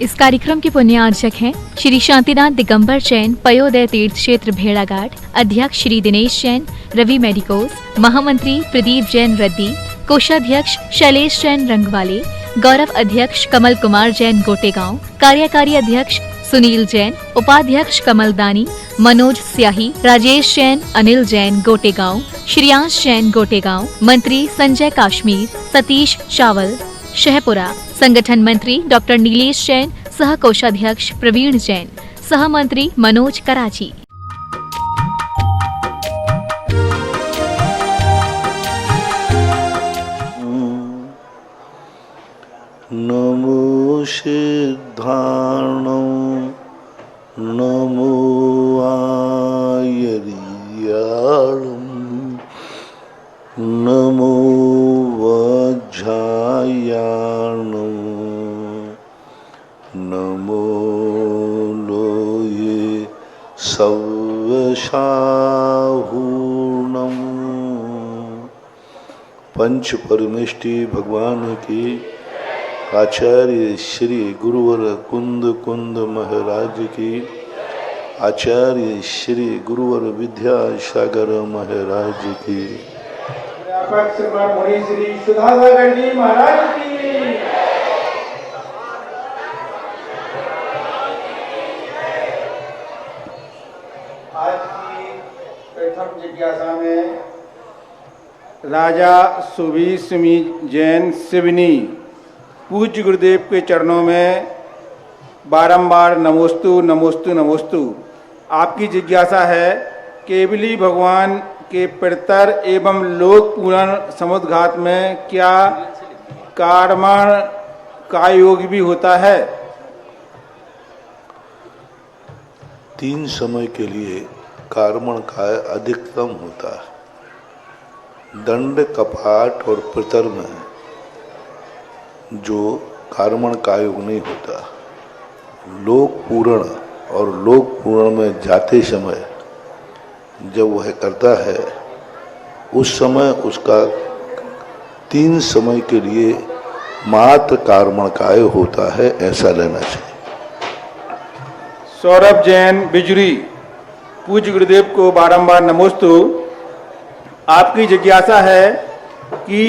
इस कार्यक्रम के पुण्यार्चक हैं श्री शांतिनाथ दिगंबर जैन पयोदय तीर्थ क्षेत्र भेड़ाघाट, अध्यक्ष श्री दिनेश जैन रवि मेडिकोज, महामंत्री प्रदीप जैन रद्दी, कोषाध्यक्ष शैलेश जैन रंगवाले, गौरव अध्यक्ष कमल कुमार जैन गोटेगांव, कार्यकारी अध्यक्ष सुनील जैन, उपाध्यक्ष कमल दानी, मनोज स्याही, राजेश जैन, अनिल जैन गोटेगांव, श्रेयांश जैन गोटेगांव, मंत्री संजय काश्मीर, सतीश चावल शहपुरा, संगठन मंत्री डॉक्टर नीलेश जैन, सह कोषाध्यक्ष प्रवीण जैन, सह मंत्री मनोज कराची। नमो सिद्धाणो नमो आयर्याणं नमो वज्रायाणं नमो लोये सव्यसाहूर्णं। पंच परमेष्टि भगवान की आचार्य श्री गुरुवर कुंद महाराज की, आचार्य श्री गुरुवर विद्यासागर महाराज की, मुनि श्री सुधासागर जी महाराज की। आज की प्रथम जिज्ञासा में राजा सुबीसमी जैन सिवनी पूज्य गुरुदेव के चरणों में बारंबार नमोस्तु नमोस्तु नमोस्तु। आपकी जिज्ञासा है केवली भगवान के पितर एवं लोक पूर्ण समुद्घात में क्या कर्मण का योग भी होता है? 3 समय के लिए कर्मण का अधिकतम होता है। दंड कपाट और पितर में जो कर्मण का योग नहीं होता। लोक पूर्ण और लोक पूर्ण में जाते समय जब वह करता है उस समय उसका 3 समय के लिए मात्र कर्मण काय होता है, ऐसा लेना चाहिए। सौरभ जैन बिजुरी पूज्य गुरुदेव को बारंबार नमोस्तु। आपकी जिज्ञासा है कि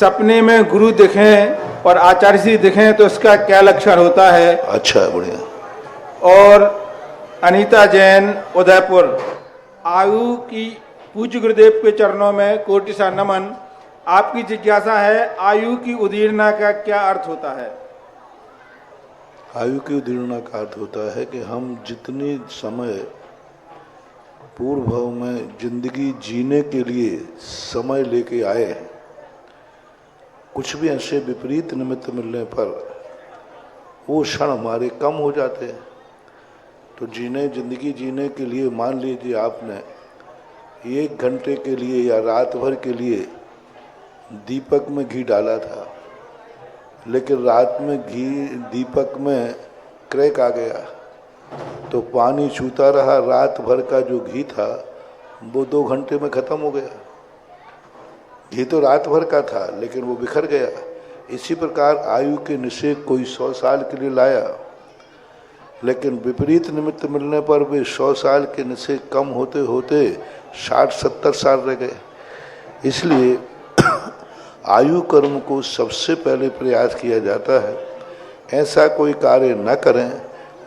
सपने में गुरु दिखें और आचार्य श्री दिखें तो इसका क्या लक्षण होता है? अच्छा, बढ़िया। और अनीता जैन उदयपुर, आयु की पूज्य गुरुदेव के चरणों में कोटि सा नमन। आपकी जिज्ञासा है आयु की उदीर्णा का क्या अर्थ होता है? आयु की उदीर्णा का अर्थ होता है कि हम जितनी समय पूर्व भाव में जिंदगी जीने के लिए समय लेके आए हैं, कुछ भी ऐसे विपरीत निमित्त मिलने पर वो क्षण हमारे कम हो जाते हैं। तो जिंदगी जीने के लिए मान लीजिए आपने 1 घंटे के लिए या रात भर के लिए दीपक में घी डाला था, लेकिन रात में दीपक में क्रैक आ गया तो पानी चूता रहा। रात भर का जो घी था वो 2 घंटे में ख़त्म हो गया। घी तो रात भर का था लेकिन वो बिखर गया। इसी प्रकार आयु के निषेध कोई 100 साल के लिए लाया, लेकिन विपरीत निमित्त मिलने पर वे 100 साल के निषेध कम होते होते 60-70 साल रह गए। इसलिए आयु कर्म को सबसे पहले प्रयास किया जाता है ऐसा कोई कार्य न करें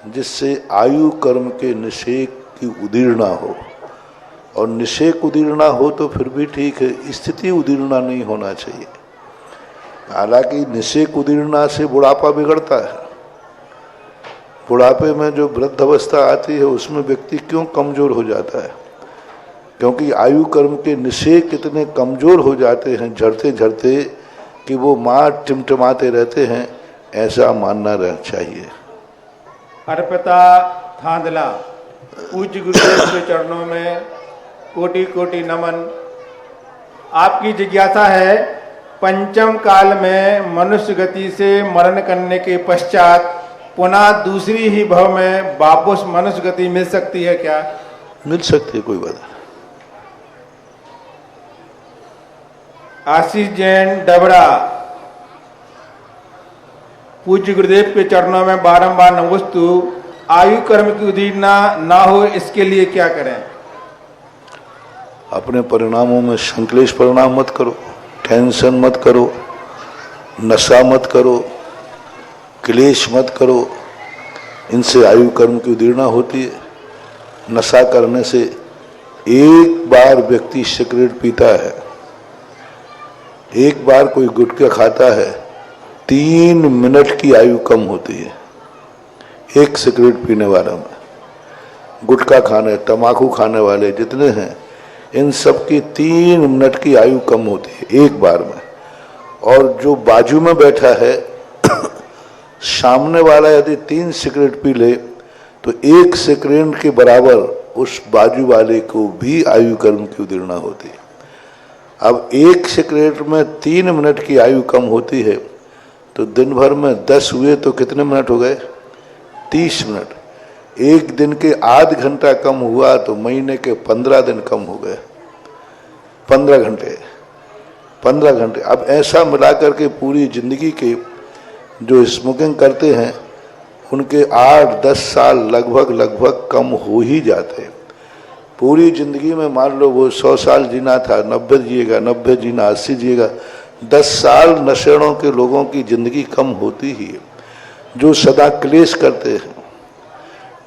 जिससे आयु कर्म के निषेध की उदीर्णा हो। और निषेध उदीर्णा हो तो फिर भी ठीक है, स्थिति उदीर्णा नहीं होना चाहिए। हालांकि निषेध उदीर्णा से बुढ़ापा बिगड़ता है। बुढ़ापे में जो वृद्धावस्था आती है उसमें व्यक्ति क्यों कमजोर हो जाता है? क्योंकि आयु कर्म के निषेध कितने कमजोर हो जाते हैं झड़ते झड़ते कि वो माँ टिमटिमाते रहते हैं, ऐसा मानना रहना चाहिए। अर्पिता थांदला पूज्य गुरुदेव के चरणों में कोटि कोटि नमन। आपकी जिज्ञासा है पंचम काल में मनुष्य गति से मरण करने के पश्चात पुनः दूसरी ही भव में वापस मनुष्य गति मिल सकती है क्या? मिल सकती है, कोई बात नहीं। आशीष जैन डबरा पूज्य गुरुदेव के चरणों में बारंबार नमोस्तु। आयु कर्म की उदीर्णा ना हो, इसके लिए क्या करें? अपने परिणामों में संक्लेश परिणाम मत करो, टेंशन मत करो, नशा मत करो, क्लेश मत करो। इनसे आयु कर्म की उदीर्णा होती है। नशा करने से एक बार व्यक्ति सिगरेट पीता है, एक बार कोई गुटखा खाता है, 3 मिनट की आयु कम होती है एक सिगरेट पीने वाला में। गुटखा खाने, तंबाकू खाने वाले जितने हैं, इन सब की 3 मिनट की आयु कम होती है एक बार में। और जो बाजू में बैठा है सामने वाला यदि 3 सिगरेट पी ले तो 1 सेकंड के बराबर उस बाजू वाले को भी आयु कर्म की उदीर्णा होती है। अब 1 सेकंड में 3 मिनट की आयु कम होती है, तो दिन भर में 10 हुए तो कितने मिनट हो गए? 30 मिनट। एक दिन के आध घंटा कम हुआ तो महीने के 15 दिन कम हो गए। 15 घंटे। अब ऐसा मिलाकर के पूरी जिंदगी के जो स्मोकिंग करते हैं उनके 8-10 साल लगभग कम हो ही जाते हैं। पूरी जिंदगी में मान लो वो 100 साल जीना था, 90 जिएगा, 90 जीना 80 जिएगा, 10 साल नशेड़ों के लोगों की जिंदगी कम होती ही है। जो सदा क्लेश करते हैं,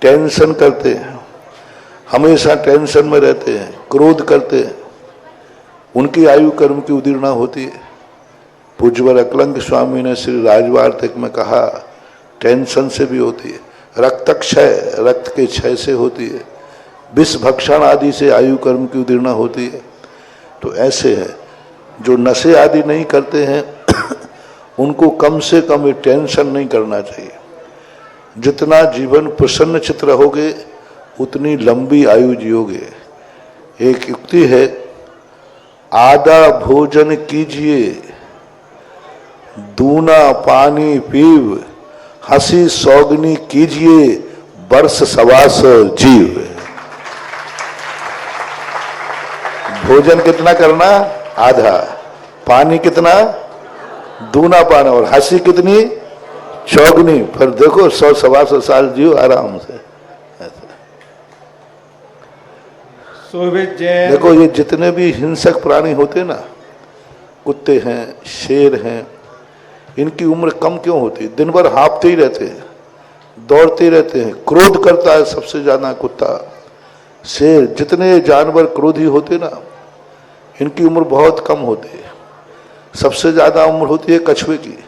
टेंशन करते हैं, हमेशा टेंशन में रहते हैं, क्रोध करते हैं, उनकी आयु कर्म की उदीर्णा होती है। पूज्यवर अकलंक स्वामी ने श्री राजवार्तिक में कहा, टेंशन से भी होती है, रक्त क्षय, रक्त के क्षय से होती है, विष भक्षण आदि से आयु कर्म की उदीर्णा होती है। तो ऐसे है जो नशे आदि नहीं करते हैं उनको कम से कम ये टेंशन नहीं करना चाहिए। जितना जीवन प्रसन्न चित्त रहोगे उतनी लंबी आयु जियोगे। एक युक्ति है, आधा भोजन कीजिए, दूना पानी पीव, हंसी सौगनी कीजिए, वर्ष 125 जीव। भोजन कितना करना? आधा। पानी कितना? दूना पाना। और हंसी कितनी? चौगनी। फिर देखो 100-125 साल जियो आराम से। शोभित जैन। देखो ये जितने भी हिंसक प्राणी होते ना, कुत्ते हैं, शेर हैं, इनकी उम्र कम क्यों होती? दिन भर हाँफते ही रहते हैं, दौड़ते रहते हैं, क्रोध करता है सबसे ज्यादा कुत्ता, शेर, जितने जानवर क्रोधी होते ना, इनकी उम्र बहुत कम होती है। सबसे ज्यादा उम्र होती है कछुए की।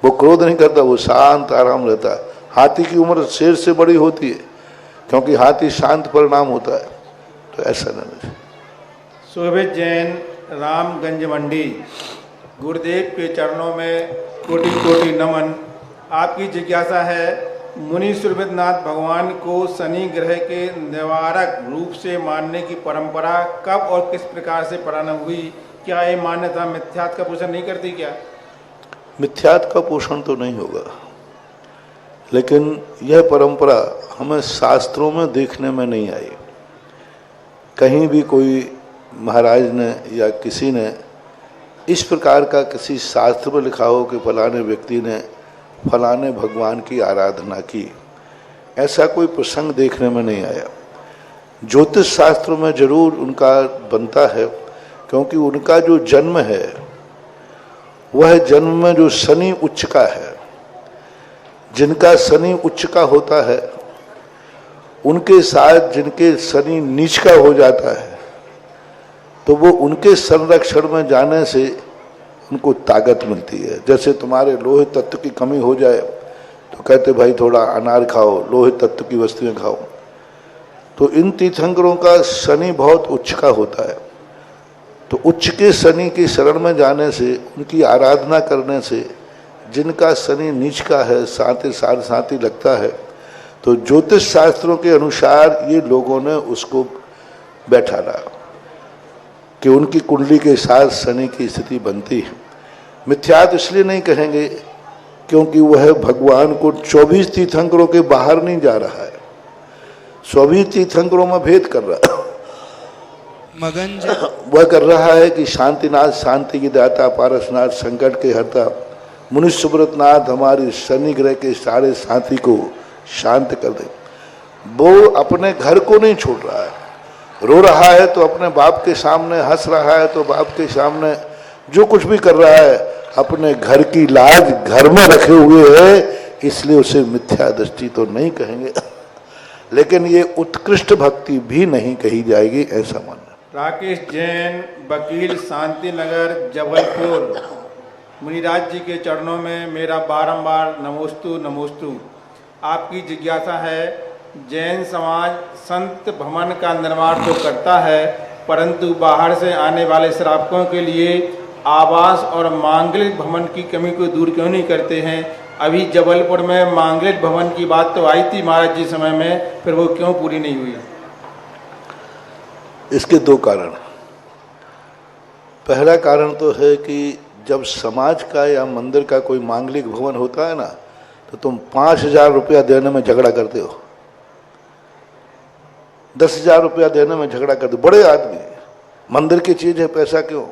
वो क्रोध नहीं करता, वो शांत आराम रहता है। हाथी की उम्र शेर से बड़ी होती है क्योंकि हाथी शांत परिणाम होता है। तो ऐसा नहीं। शोभित जैन, रामगंज मंडी। गुरुदेव के चरणों में कोटि कोटि नमन। आपकी जिज्ञासा है, मुनि सुरभितनाथ भगवान को शनि ग्रह के निवारक रूप से मानने की परंपरा कब और किस प्रकार से प्रारंभ हुई? क्या ये मान्यता मिथ्यात्व का पोषण नहीं करती क्या? मिथ्यात्व का पोषण तो नहीं होगा, लेकिन यह परंपरा हमें शास्त्रों में देखने में नहीं आई। कहीं भी कोई महाराज ने या किसी ने इस प्रकार का किसी शास्त्र में लिखा हो कि फलाने व्यक्ति ने फलाने भगवान की आराधना की, ऐसा कोई प्रसंग देखने में नहीं आया। ज्योतिष शास्त्रों में जरूर उनका बनता है, क्योंकि उनका जो जन्म है वह जन्म में जो शनि उच्च का है, जिनका शनि उच्च का होता है उनके साथ जिनके शनि नीच का हो जाता है, तो वो उनके संरक्षण में जाने से उनको ताकत मिलती है। जैसे तुम्हारे लोहे तत्व की कमी हो जाए तो कहते भाई थोड़ा अनार खाओ, लोहे तत्व की वस्तुएं खाओ। तो इन तीर्थंकरों का शनि बहुत उच्च का होता है, तो उच्च के शनि की शरण में जाने से, उनकी आराधना करने से, जिनका शनि नीच का है साथ लगता है, तो ज्योतिष शास्त्रों के अनुसार ये लोगों ने उसको बैठा रहा कि उनकी कुंडली के साथ शनि की स्थिति बनती है। मिथ्यात्व इसलिए नहीं कहेंगे क्योंकि वह भगवान को 24 तीर्थंकरों के बाहर नहीं जा रहा है, 24 तीर्थंकरों में भेद कर रहा है। वह कर रहा है कि शांतिनाथ शांति की दाता, पारसनाथ संकट के हरता, मुनीश्वर सुब्रतनाथ हमारी शनि ग्रह के सारे साथी को शांत कर दे। वो अपने घर को नहीं छोड़ रहा है, रो रहा है तो अपने बाप के सामने, हंस रहा है तो बाप के सामने, जो कुछ भी कर रहा है अपने घर की लाज घर में रखे हुए है, इसलिए उसे मिथ्या दृष्टि तो नहीं कहेंगे, लेकिन ये उत्कृष्ट भक्ति भी नहीं कही जाएगी, ऐसा मानना। राकेश जैन, वकील, शांति नगर, जबलपुर। मुनिराज जी के चरणों में मेरा बारंबार नमोस्तु नमोस्तु। आपकी जिज्ञासा है, जैन समाज संत भवन का निर्माण तो करता है, परंतु बाहर से आने वाले श्रावकों के लिए आवास और मांगलिक भवन की कमी को दूर क्यों नहीं करते हैं? अभी जबलपुर में मांगलिक भवन की बात तो आई थी महाराज जी समय में, फिर वो क्यों पूरी नहीं हुई? इसके दो कारण। पहला कारण तो है कि जब समाज का या मंदिर का कोई मांगलिक भवन होता है ना, तो तुम 5,000 रुपया देने में झगड़ा करते हो, 10,000 रुपया देने में झगड़ा करते हो। बड़े आदमी, मंदिर की चीज है, पैसा क्यों?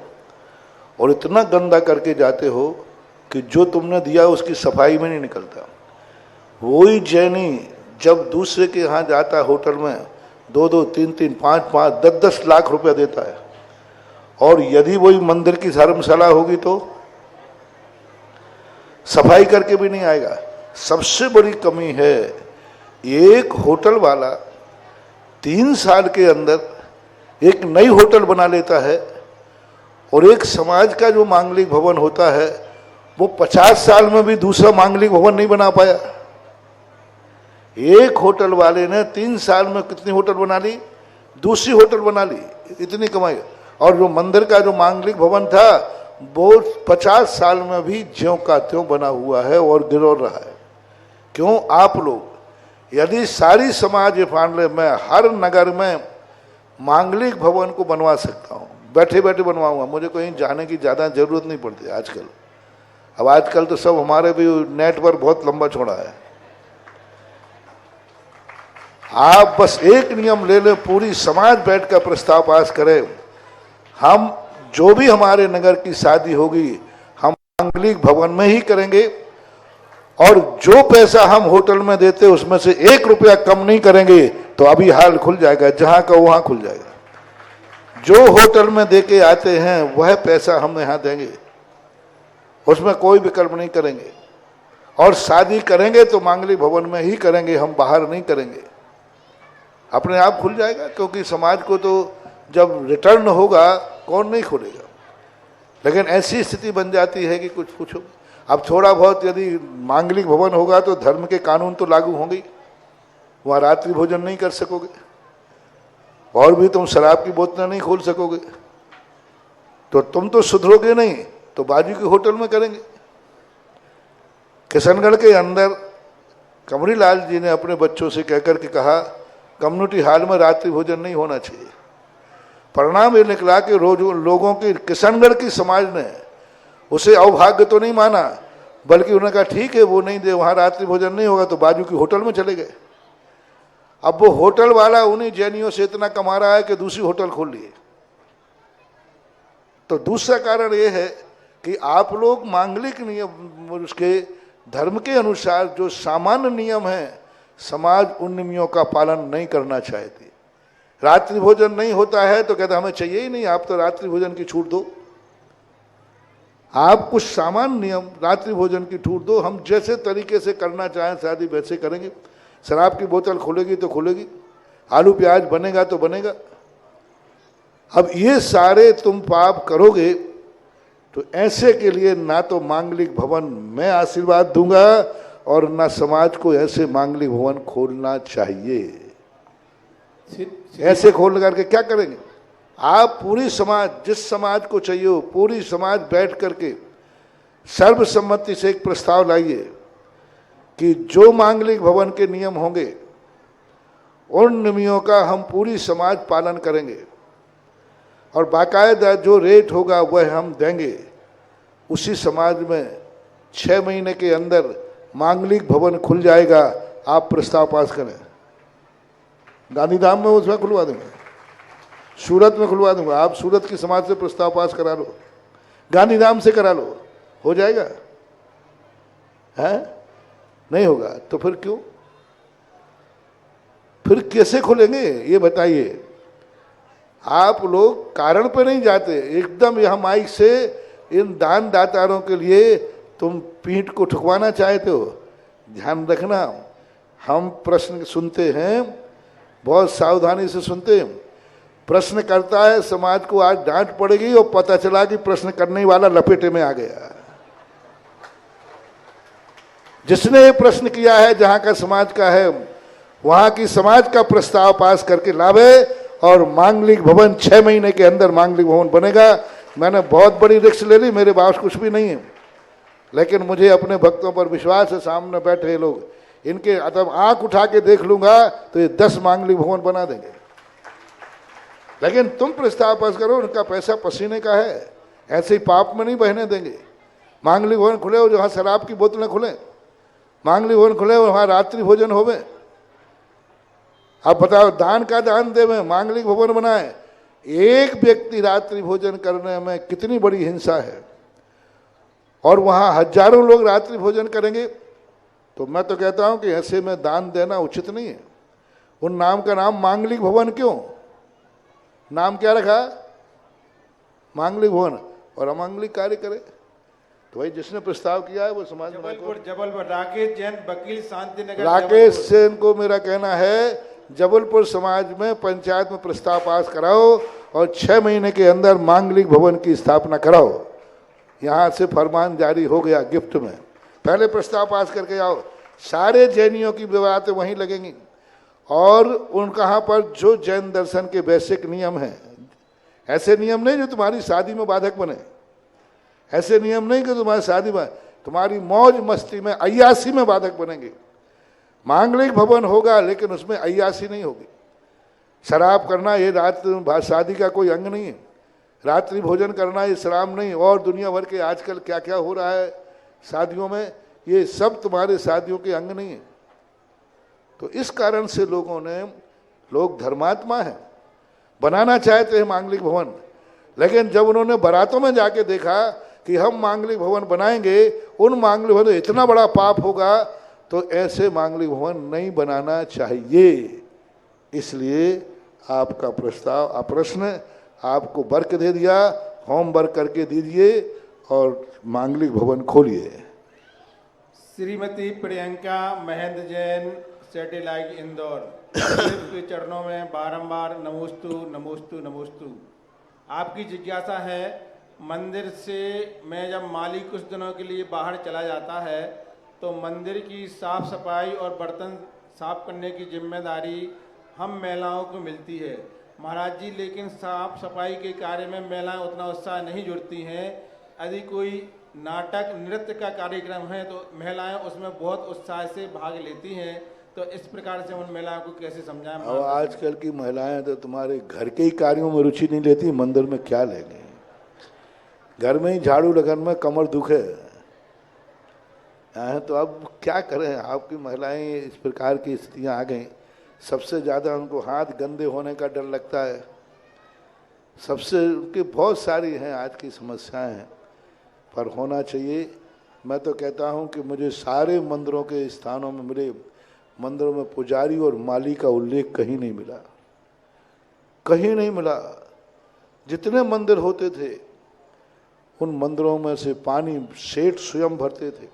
और इतना गंदा करके जाते हो कि जो तुमने दिया उसकी सफाई में नहीं निकलता। वही जैनी जब दूसरे के यहाँ जाता है होटल में, 2-2, 3-3, 5-5, 10-10 लाख रुपया देता है, और यदि वही मंदिर की धर्मशाला होगी तो सफाई करके भी नहीं आएगा। सबसे बड़ी कमी है, एक होटल वाला 3 साल के अंदर एक नई होटल बना लेता है, और एक समाज का जो मांगलिक भवन होता है वो 50 साल में भी दूसरा मांगलिक भवन नहीं बना पाया। एक होटल वाले ने 3 साल में कितनी होटल बना ली? दूसरी होटल बना ली, इतनी कमाई। और जो मंदिर का जो मांगलिक भवन था वो 50 साल में भी ज्यों का त्यों बना हुआ है और गिरो रहा है। क्यों? आप लोग यदि सारी समाज फांडले में हर नगर में मांगलिक भवन को बनवा सकता हूँ, बैठे बैठे बनवाऊंगा, मुझे कहीं जाने की ज़्यादा जरूरत नहीं पड़ती आजकल। अब आजकल तो सब हमारे भी नेटवर्क बहुत लंबा छोड़ा है। आप बस एक नियम ले लें, पूरी समाज बैठकर प्रस्ताव पास करें, हम जो भी हमारे नगर की शादी होगी हम मांगलिक भवन में ही करेंगे, और जो पैसा हम होटल में देते उसमें से 1 रुपया कम नहीं करेंगे, तो अभी हाल खुल जाएगा, जहां का वहां खुल जाएगा। जो होटल में देके आते हैं वह पैसा हम यहाँ देंगे, उसमें कोई विकल्प नहीं करेंगे। और शादी करेंगे तो मांगलिक भवन में ही करेंगे, हम बाहर नहीं करेंगे। अपने आप खुल जाएगा, क्योंकि समाज को तो जब रिटर्न होगा कौन नहीं खोलेगा। लेकिन ऐसी स्थिति बन जाती है कि कुछ पूछो। अब थोड़ा बहुत यदि मांगलिक भवन होगा तो धर्म के कानून तो लागू होंगे, वहाँ रात्रि भोजन नहीं कर सकोगे, और भी तुम शराब की बोतलें नहीं खोल सकोगे, तो तुम तो सुधरोगे नहीं, तो बाजू के होटल में करेंगे। किशनगढ़ के अंदर कमरी लाल जी ने अपने बच्चों से कहकर के कहा कम्युनिटी हॉल में रात्रि भोजन नहीं होना चाहिए। परिणाम ये निकला कि रोज लोगों की, किशनगढ़ की समाज ने उसे अवभाग्य तो नहीं माना, बल्कि उन्होंने कहा ठीक है वो नहीं दे, वहाँ रात्रि भोजन नहीं होगा, तो बाजू की होटल में चले गए। अब वो होटल वाला उन्हीं जैनियों से इतना कमा रहा है कि दूसरी होटल खोल लिए। तो दूसरा कारण ये है कि आप लोग मांगलिक नियम, उसके धर्म के अनुसार जो सामान्य नियम है, समाज उन नियमों का पालन नहीं करना चाहती। रात्रि भोजन नहीं होता है तो कहते हमें चाहिए ही नहीं, आप तो रात्रि भोजन की छूट दो। आप कुछ सामान्य नियम रात्रि भोजन की छूट दो, हम जैसे तरीके से करना चाहें शादी वैसे करेंगे। शराब की बोतल खुलेगी तो खुलेगी, आलू प्याज बनेगा तो बनेगा। अब ये सारे तुम पाप करोगे तो ऐसे के लिए ना तो मांगलिक भवन मैं आशीर्वाद दूंगा और ना समाज को ऐसे मांगलिक भवन खोलना चाहिए। ऐसे खोल करके क्या करेंगे आप? पूरी समाज, जिस समाज को चाहिए हो, पूरी समाज बैठ करके सर्वसम्मति से एक प्रस्ताव लाइए कि जो मांगलिक भवन के नियम होंगे उन नियमों का हम पूरी समाज पालन करेंगे, और बाकायदा जो रेट होगा वह हम देंगे। उसी समाज में 6 महीने के अंदर मांगलिक भवन खुल जाएगा। आप प्रस्ताव पास करें, गांधीधाम में उसमें खुलवा दूंगा, सूरत में खुलवा दूंगा। आप सूरत की समाज से प्रस्ताव पास करा लो, गांधीधाम से करा लो, हो जाएगा। है? नहीं होगा तो फिर क्यों, फिर कैसे खुलेंगे ये बताइए। आप लोग कारण पे नहीं जाते, एकदम यह माइक से इन दान दातारों के लिए तुम पीठ को ठुकवाना चाहते हो। ध्यान रखना, हम प्रश्न सुनते हैं, बहुत सावधानी से सुनते हैं। प्रश्न करता है, समाज को आज डांट पड़ेगी और पता चला कि प्रश्न करने वाला लपेटे में आ गया। जिसने ये प्रश्न किया है जहां का समाज का है, वहां की समाज का प्रस्ताव पास करके लावे और मांगलिक भवन 6 महीने के अंदर मांगलिक भवन बनेगा। मैंने बहुत बड़ी रिस्क ले ली, मेरे पास कुछ भी नहीं है, लेकिन मुझे अपने भक्तों पर विश्वास है। सामने बैठे लोग, इनके अतः आंख उठा के देख लूंगा तो ये 10 मांगलिक भवन बना देंगे। लेकिन तुम प्रस्ताव पास करो, उनका पैसा पसीने का है, ऐसे ही पाप में नहीं बहने देंगे। मांगलिक भवन खुले हो जहाँ शराब की बोतलें खुले, मांगलिक भवन खुले हो वहाँ रात्रि भोजन होवे। आप बताओ, दान का दान देवे, मांगलिक भवन बनाए, एक व्यक्ति रात्रि भोजन करने में कितनी बड़ी हिंसा है, और वहाँ हजारों लोग रात्रि भोजन करेंगे। तो मैं तो कहता हूँ कि ऐसे में दान देना उचित नहीं है। उन नाम का नाम मांगलिक भवन क्यों, नाम क्या रखा, मांगलिक भवन, और अमांगलिक कार्य करे। तो भाई जिसने प्रस्ताव किया है वो समाज में। जबलपुर राकेश जैन वकील शांतिनगर। राकेश जैन को मेरा कहना है, जबलपुर समाज में पंचायत में प्रस्ताव पास कराओ और 6 महीने के अंदर मांगलिक भवन की स्थापना कराओ। यहाँ से फरमान जारी हो गया गिफ्ट में। पहले प्रस्ताव पास करके आओ, सारे जैनियों की बातें वहीं लगेंगी, और उन कहाँ पर जो जैन दर्शन के बेसिक नियम हैं, ऐसे नियम नहीं जो तुम्हारी शादी में बाधक बने, ऐसे नियम नहीं कि तुम्हारी शादी में, तुम्हारी मौज मस्ती में, अय्यासी में बाधक बनेंगे। मांगलिक भवन होगा लेकिन उसमें अय्यासी नहीं होगी। शराब करना ये शादी का कोई अंग नहीं है, रात्रि भोजन करना ये शराब नहीं, और दुनिया भर के आजकल क्या क्या हो रहा है शादियों में, ये सब तुम्हारे शादियों के अंग नहीं है। तो इस कारण से लोग धर्मात्मा हैं, बनाना चाहते हैं मांगलिक भवन, लेकिन जब उन्होंने बारातों में जाके देखा कि हम मांगलिक भवन बनाएंगे, उन मांगलिक भवन इतना बड़ा पाप होगा, तो ऐसे मांगलिक भवन नहीं बनाना चाहिए। इसलिए आपका प्रस्ताव, प्रश्न आपको वर्क दे दिया, होमवर्क करके दीजिए और मांगलिक भवन खोलिए। श्रीमती प्रियंका महेंद्र जैन, सैटेलाइट इंदौर, के चरणों में बारंबार नमोस्तु नमोस्तु नमोस्तु। आपकी जिज्ञासा है, मंदिर से मैं जब माली कुछ दिनों के लिए बाहर चला जाता है तो मंदिर की साफ सफाई और बर्तन साफ करने की जिम्मेदारी हम महिलाओं को मिलती है महाराज जी, लेकिन साफ सफाई के कार्य में महिलाएं उतना उत्साह नहीं जुड़ती हैं। यदि कोई नाटक नृत्य का कार्यक्रम है तो महिलाएं उसमें बहुत उत्साह से भाग लेती हैं, तो इस प्रकार से उन महिलाओं को कैसे समझाएं? और आजकल की महिलाएं तो तुम्हारे घर के ही कार्यों में रुचि नहीं लेती, मंदिर में क्या लेंगे। घर में ही झाड़ू लगाने में कमर दुखे तो अब क्या करें। आपकी महिलाएं इस प्रकार की स्थितियां आ गई। सबसे ज़्यादा उनको हाथ गंदे होने का डर लगता है, सबसे उनकी बहुत सारी हैं आज की समस्याएं हैं, पर होना चाहिए। मैं तो कहता हूं कि मुझे सारे मंदिरों के स्थानों में मिले, मंदिरों में पुजारी और माली का उल्लेख कहीं नहीं मिला, कहीं नहीं मिला। जितने मंदिर होते थे उन मंदिरों में से पानी सेठ स्वयं भरते थे,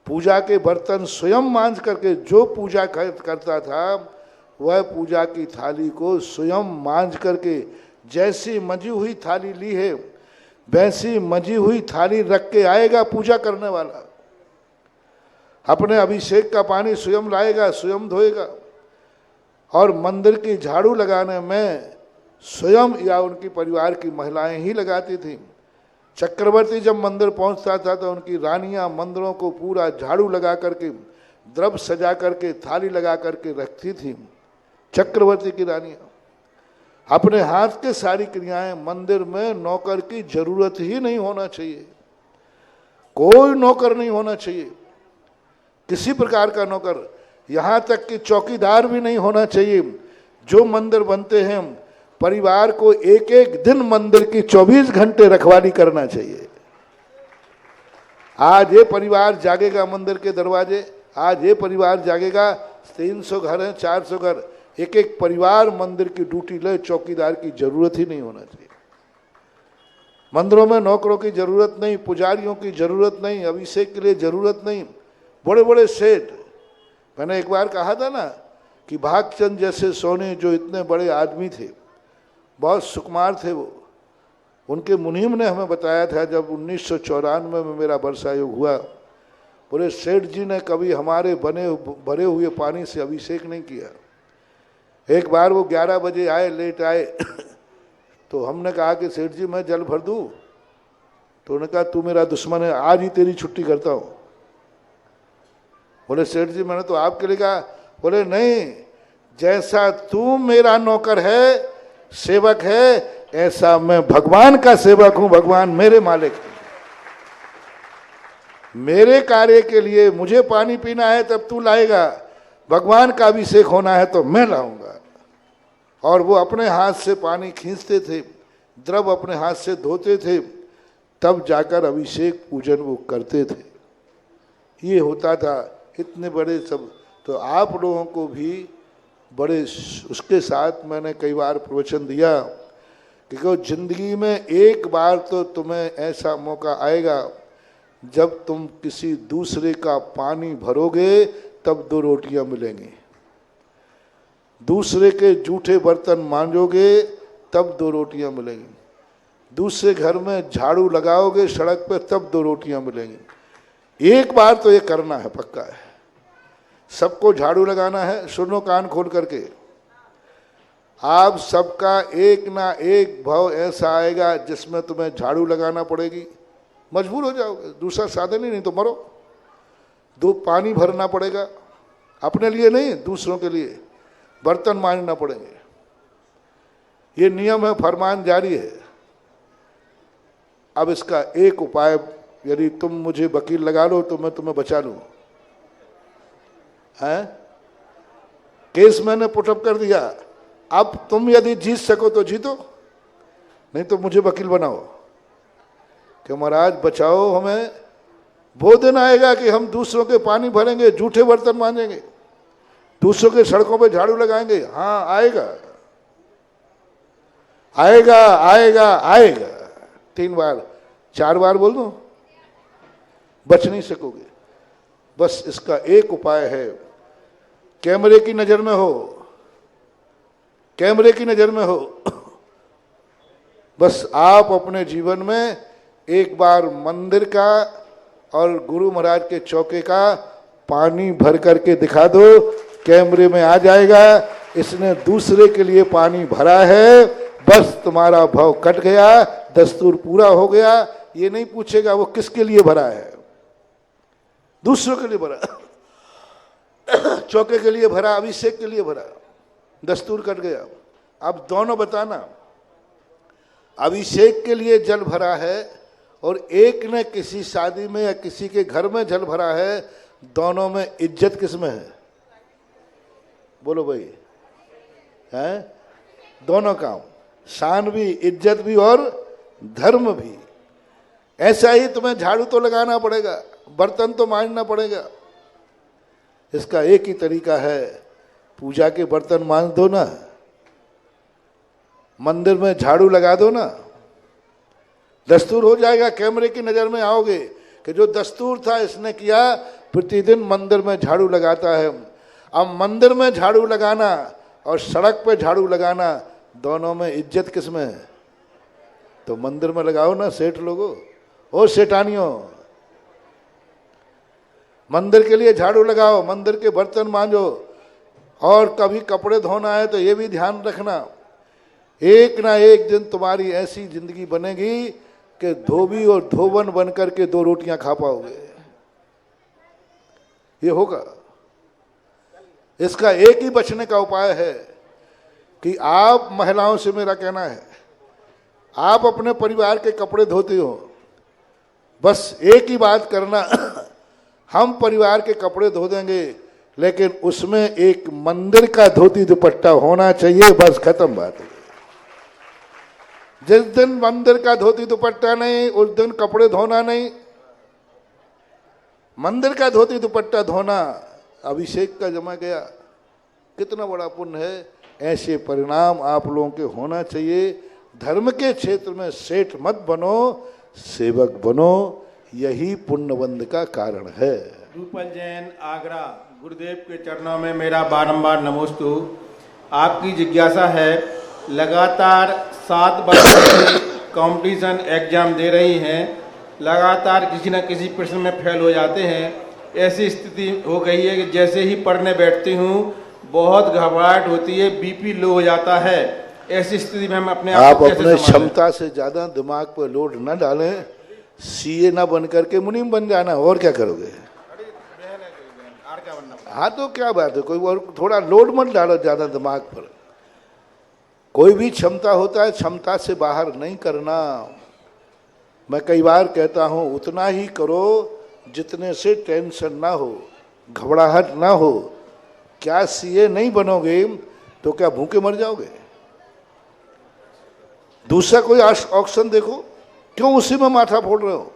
पूजा के बर्तन स्वयं मांझ करके, जो पूजा करता था वह पूजा की थाली को स्वयं मांझ करके, जैसी मजी हुई थाली ली है वैसी मजी हुई थाली रख के आएगा पूजा करने वाला। अपने अभिषेक का पानी स्वयं लाएगा, स्वयं धोएगा, और मंदिर की झाड़ू लगाने में स्वयं या उनकी परिवार की महिलाएं ही लगाती थीं। चक्रवर्ती जब मंदिर पहुंचता था तो उनकी रानियां मंदिरों को पूरा झाड़ू लगा करके, द्रव्य सजा करके, थाली लगा करके रखती थी। चक्रवर्ती की रानियां अपने हाथ के सारी क्रियाएं, मंदिर में नौकर की जरूरत ही नहीं होना चाहिए, कोई नौकर नहीं होना चाहिए, किसी प्रकार का नौकर, यहाँ तक कि चौकीदार भी नहीं होना चाहिए। जो मंदिर बनते हैं परिवार को एक एक दिन मंदिर की 24 घंटे रखवाली करना चाहिए। आज ये परिवार जागेगा मंदिर के दरवाजे, आज ये परिवार जागेगा। 300 घर हैं, 400 घर, एक एक परिवार मंदिर की ड्यूटी ले, चौकीदार की जरूरत ही नहीं होना चाहिए। मंदिरों में नौकरों की जरूरत नहीं, पुजारियों की जरूरत नहीं, अभिषेक के लिए जरूरत नहीं। बड़े बड़े सेठ, मैंने एक बार कहा था ना कि भागचंद जैसे सोनी जो इतने बड़े आदमी थे, बहुत सुकुमार थे वो, उनके मुनीम ने हमें बताया था जब 1994 में मेरा वर्षायोग हुआ, बोले सेठ जी ने कभी हमारे भरे हुए पानी से अभिषेक नहीं किया। एक बार वो 11 बजे आए, लेट आए तो हमने कहा कि सेठ जी मैं जल भर दूं? तो उन्होंने कहा तू मेरा दुश्मन है, आज ही तेरी छुट्टी करता हूं। बोले सेठ जी मैंने तो आपके लिए कहा। बोले नहीं, जैसा तू मेरा नौकर है, सेवक है, ऐसा मैं भगवान का सेवक हूं, भगवान मेरे मालिक हैं। मेरे कार्य के लिए मुझे पानी पीना है तब तू लाएगा, भगवान का अभिषेक होना है तो मैं लाऊंगा। और वो अपने हाथ से पानी खींचते थे, द्रव अपने हाथ से धोते थे, तब जाकर अभिषेक पूजन वो करते थे। ये होता था, इतने बड़े सब। तो आप लोगों को भी बड़े उसके साथ मैंने कई बार प्रवचन दिया कि जिंदगी में एक बार तो तुम्हें ऐसा मौका आएगा जब तुम किसी दूसरे का पानी भरोगे तब 2 रोटियां मिलेंगी, दूसरे के जूठे बर्तन मांजोगे तब 2 रोटियां मिलेंगी, दूसरे घर में झाड़ू लगाओगे सड़क पे तब 2 रोटियां मिलेंगी। एक बार तो ये करना है, पक्का है। सबको झाड़ू लगाना है। सुनो कान खोल करके, आप सबका एक ना एक भाव ऐसा आएगा जिसमें तुम्हें झाड़ू लगाना पड़ेगी, मजबूर हो जाओगे, दूसरा साधन ही नहीं तो मरो। 2 पानी भरना पड़ेगा, अपने लिए नहीं दूसरों के लिए, बर्तन मांजना पड़ेंगे। ये नियम है, फरमान जारी है। अब इसका एक उपाय, यदि तुम मुझे वकील लगा लो तो मैं तुम्हें बचा लूं। हैं? केस मैंने पुटअप कर दिया, अब तुम यदि जीत सको तो जीतो, नहीं तो मुझे वकील बनाओ कि महाराज बचाओ हमें। वो दिन आएगा कि हम दूसरों के पानी भरेंगे, जूठे बर्तन मांजेंगे, दूसरों के सड़कों पे झाड़ू लगाएंगे। हाँ आएगा, आएगा, आएगा, आएगा। 3 बार 4 बार बोल दो, बच नहीं सकोगे। बस इसका एक उपाय है, कैमरे की नजर में हो, कैमरे की नजर में हो। बस आप अपने जीवन में एक बार मंदिर का और गुरु महाराज के चौके का पानी भर करके दिखा दो, कैमरे में आ जाएगा इसने दूसरे के लिए पानी भरा है, बस तुम्हारा भाव कट गया, दस्तूर पूरा हो गया। ये नहीं पूछेगा वो किसके लिए भरा है, दूसरों के लिए भरा, चौके के लिए भरा, अभिषेक के लिए भरा, दस्तूर कट गया। अब दोनों बताना, अभिषेक के लिए जल भरा है और एक ने किसी शादी में या किसी के घर में जल भरा है, दोनों में इज्जत किस में है? बोलो भाई, हैं? दोनों काम, शान भी, इज्जत भी और धर्म भी। ऐसा ही तुम्हें झाड़ू तो लगाना पड़ेगा, बर्तन तो मांजना पड़ेगा। इसका एक ही तरीका है, पूजा के बर्तन मांज दो ना, मंदिर में झाड़ू लगा दो ना, दस्तूर हो जाएगा। कैमरे की नजर में आओगे कि जो दस्तूर था इसने किया, प्रतिदिन मंदिर में झाड़ू लगाता है। अब मंदिर में झाड़ू लगाना और सड़क पे झाड़ू लगाना, दोनों में इज्जत किस में है? तो मंदिर में लगाओ ना सेठ लोगों, ओ सेठानियों, मंदिर के लिए झाड़ू लगाओ, मंदिर के बर्तन मांजो। और कभी कपड़े धोना है तो ये भी ध्यान रखना, एक ना एक दिन तुम्हारी ऐसी जिंदगी बनेगी कि धोबी और धोबन बन करके 2 रोटियां खा पाओगे। ये होगा। इसका एक ही बचने का उपाय है कि आप महिलाओं से मेरा कहना है, आप अपने परिवार के कपड़े धोते हो, बस एक ही बात करना, हम परिवार के कपड़े धो देंगे लेकिन उसमें एक मंदिर का धोती दुपट्टा होना चाहिए, बस खत्म बात है। जिस दिन मंदिर का धोती दुपट्टा नहीं, उस दिन कपड़े धोना नहीं। मंदिर का धोती दुपट्टा धोना अभिषेक का जमा गया, कितना बड़ा पुण्य है। ऐसे परिणाम आप लोगों के होना चाहिए। धर्म के क्षेत्र में सेठ मत बनो, सेवक बनो, यही पुण्यबंध का कारण है। रूपल जैन आगरा, गुरुदेव के चरणों में मेरा बारंबार नमोस्तु। आपकी जिज्ञासा है, लगातार 7 वर्ष से कंपटीशन एग्जाम दे रही हैं, लगातार किसी न किसी प्रश्न में फेल हो जाते हैं। ऐसी स्थिति हो गई है कि जैसे ही पढ़ने बैठती हूँ बहुत घबराहट होती है, बीपी लो हो जाता है। ऐसी स्थिति में हम अपने आप अपने क्षमता से ज्यादा दिमाग पर लोड न डालें। सीए ना बन करके मुनीम बन जाना, और क्या करोगे? हाँ तो क्या बात है, कोई और थोड़ा लोड मत डालो ज्यादा दिमाग पर। कोई भी क्षमता होता है, क्षमता से बाहर नहीं करना। मैं कई बार कहता हूँ, उतना ही करो जितने से टेंशन ना हो, घबराहट ना हो। क्या सीए नहीं बनोगे तो क्या भूखे मर जाओगे? दूसरा कोई ऑप्शन देखो, क्यों उसी में माथा फोड़ रहे हो?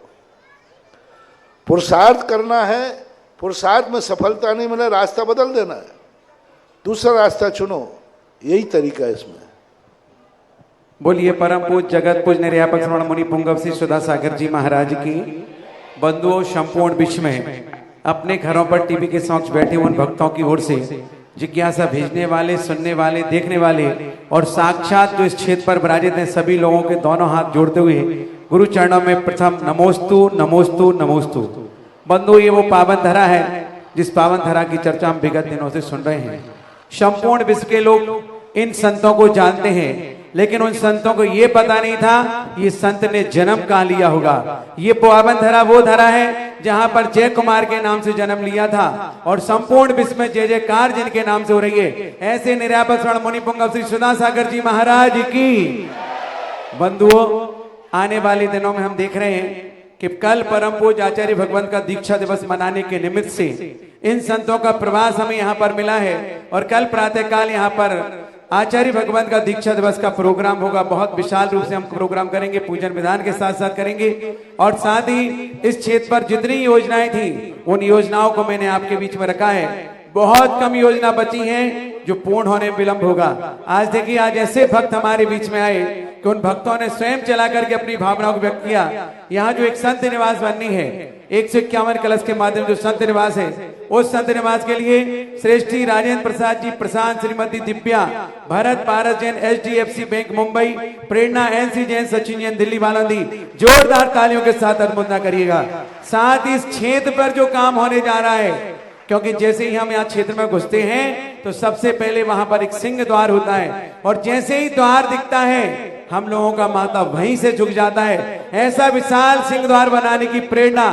पुरुषार्थ करना है, पुरुषार्थ में सफलता नहीं मिले, रास्ता बदल देना है, दूसरा रास्ता चुनो। यही तरीका है इसमें। बोलिए परम पूज जगत पूज निर्यापक श्रवण मुनि पुंगव श्री सुधा सागर जी महाराज की। बंधुओं, संपूर्ण विश्व में अपने घरों पर टीवी के समक्ष बैठे उन भक्तों की ओर से जिज्ञासा भेजने वाले, सुनने वाले, देखने वाले और साक्षात जो इस क्षेत्र पर विराजित हैं, सभी लोगों के दोनों हाथ जोड़ते हुए गुरु चरणों में प्रथम नमोस्तु नमोस्तु नमोस्तु। बंधु, ये वो पावन धरा है जिस पावन धरा की चर्चा हम विगत दिनों से सुन रहे हैं। संपूर्ण विश्व के लोग इन संतों को जानते हैं, लेकिन उन संतों को ये पता नहीं था ये संत ने जन्म कहाँ लिया होगा। ये पावन धरा वो धरा है जहां पर जय कुमार के नाम से जन्म लिया था और संपूर्ण विश्व में जय जयकार जिनके नाम से हो रही है, ऐसे निर्यापक श्रवण मुनि पुंगव श्री सुधा सागर जी महाराज की। बंधुओं, आने वाले दिनों में हम देख रहे हैं कि कल परम पूज्य आचार्य भगवंत का दीक्षा दिवस मनाने के निमित्त से इन संतों का प्रवास हमें यहाँ पर मिला है और कल प्रातःकाल यहाँ पर आचार्य भगवंत का दीक्षा दिवस का प्रोग्राम होगा। बहुत विशाल रूप से हम प्रोग्राम करेंगे, पूजन विधान के साथ साथ करेंगे और साथ ही इस क्षेत्र पर जितनी योजनाएं थी उन योजनाओं को मैंने आपके बीच में रखा है। बहुत कम योजना बची हैं जो पूर्ण होने में विलंब होगा। आज देखिए, आज ऐसे भक्त हमारे बीच में आए कि उन भक्तों ने स्वयं चला करके अपनी भावनाओं को व्यक्त किया। यहाँ जो एक संत निवास बननी है, 151 कलश के माध्यम जो संत निवास है, उस संत निवास के लिए श्रेष्ठी राजेंद्र प्रसाद जी प्रशांत, श्रीमती दिव्या, भरत पारस जैन HDFC बैंक मुंबई, प्रेरणा NC जैन, सचिन जैन दिल्ली वालंदी, जोरदार तालियों के साथ अनुमोदना करिएगा। साथ ही इस क्षेत्र पर जो काम होने जा रहा है, क्योंकि जैसे ही हम यहाँ क्षेत्र में घुसते हैं तो सबसे पहले वहां पर एक सिंह द्वार होता है और जैसे ही द्वार दिखता है हम लोगों का माथा वहीं से झुक जाता है। ऐसा विशाल सिंह द्वार बनाने की प्रेरणा,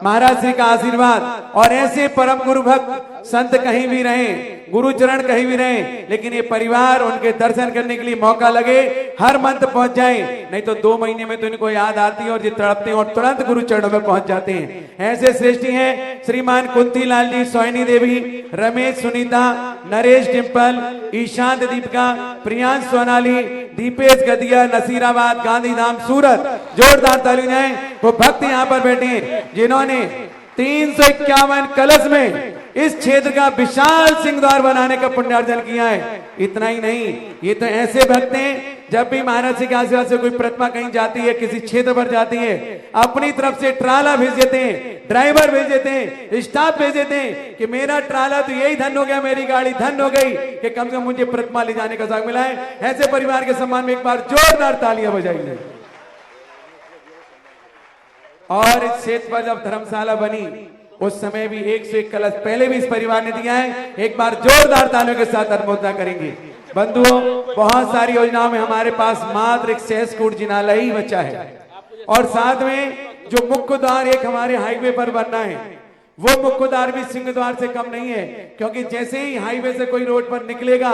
महाराज श्री का आशीर्वाद और ऐसे परम गुरु भक्त संत कहीं भी रहे, गुरु चरण कहीं भी रहे, लेकिन ये परिवार उनके दर्शन करने के लिए मौका लगे, हर मंत्र पहुंच जाए, नहीं तो 2 महीने में तो इनको याद आती है और ये तड़पते हैं और तुरंत गुरु चरणों में पहुंच जाते हैं। ऐसे श्रेष्ठी हैं श्रीमान कुंती लाल जी, सोहिनी देवी, रमेश सुनीता, नरेश डिम्पल, ईशांत दीपिका, प्रियांश सोनाली, दीपेश गदिया, नसीराबाद, गांधीधाम, सूरत। जोरदार ताली जाए। वो भक्त यहाँ पर बैठे हैं जिन्होंने 351 कलश में इस क्षेत्र का विशाल सिंह द्वार बनाने का पुण्यार्जन किया है। इतना ही नहीं, ये तो ऐसे भक्त हैं जब भी महाराज जी के आशीर्वाद से कोई प्रतिमा कहीं जाती है, किसी क्षेत्र पर जाती है, अपनी तरफ से ट्राला भेज देते हैं, ड्राइवर भेज देते हैं, स्टाफ भेज देते हैं कि मेरा ट्राला तो यही धन हो गया, मेरी गाड़ी धन हो गई कि कम से कम मुझे प्रतिमा ले जाने का सौभाग्य मिला है। ऐसे परिवार के सम्मान में एक बार जोरदार तालियां बजाइए। और इस क्षेत्र पर जब धर्मशाला बनी उस समय भी 101 कलश पहले भी इस परिवार ने दिया है। एक बार जोरदार तालियों के साथ अनुमोदना करेंगे। बंधुओं, बहुत सारी योजनाओं में हमारे पास मात्र एक सहज कूट जिनालय ही बचा है और साथ में जो मुख्य द्वार एक हमारे हाईवे पर बनना है, वो मुख्य द्वार भी सिंह द्वार से कम नहीं है, क्योंकि जैसे ही हाईवे से कोई रोड पर निकलेगा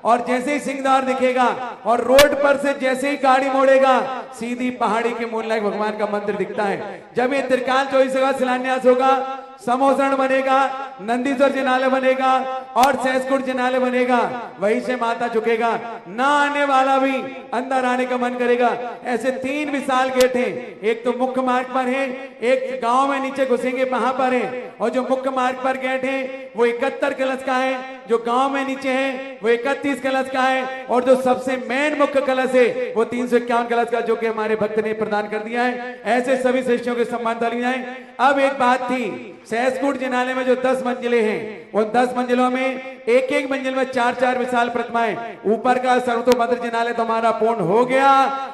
और जैसे ही सिंह द्वार दिखेगा और रोड पर से जैसे ही गाड़ी मोड़ेगा सीधी पहाड़ी के मूलनायक भगवान का मंदिर दिखता है। जब ये त्रिकाल 24 का शिलान्यास होगा, समोसण बनेगा, नंदीश्वर जिनालय बनेगा और सहसकुट जिनालय बनेगा, वहीं से माथा झुकेगा, ना आने वाला भी अंदर आने का मन करेगा। ऐसे 3 विशाल गेट हैं, एक तो मुख्य मार्ग पर है, एक गांव में नीचे घुसेंगे वहां पर है, और जो मुख्य मार्ग पर गेट है वो 71 कलश का है, जो गांव में नीचे है वो 31 कलश का है, और जो सबसे मेन मुख्य कलश है वो 351 कलश का, जो कि हमारे भक्त ने प्रदान कर दिया है। ऐसे सभी श्रेष्ठियों के सम्मान डाली जाए। अब एक बात थी, सहसकुट जिनालय में जो 10 मंजिलें हैं, उन 10 मंजिलों में एक एक मंजिल में 4-4 विशाल प्रतिमाएं, ऊपर का सर्वतोभद्र जिनालय तो हमारा पूर्ण हो गया,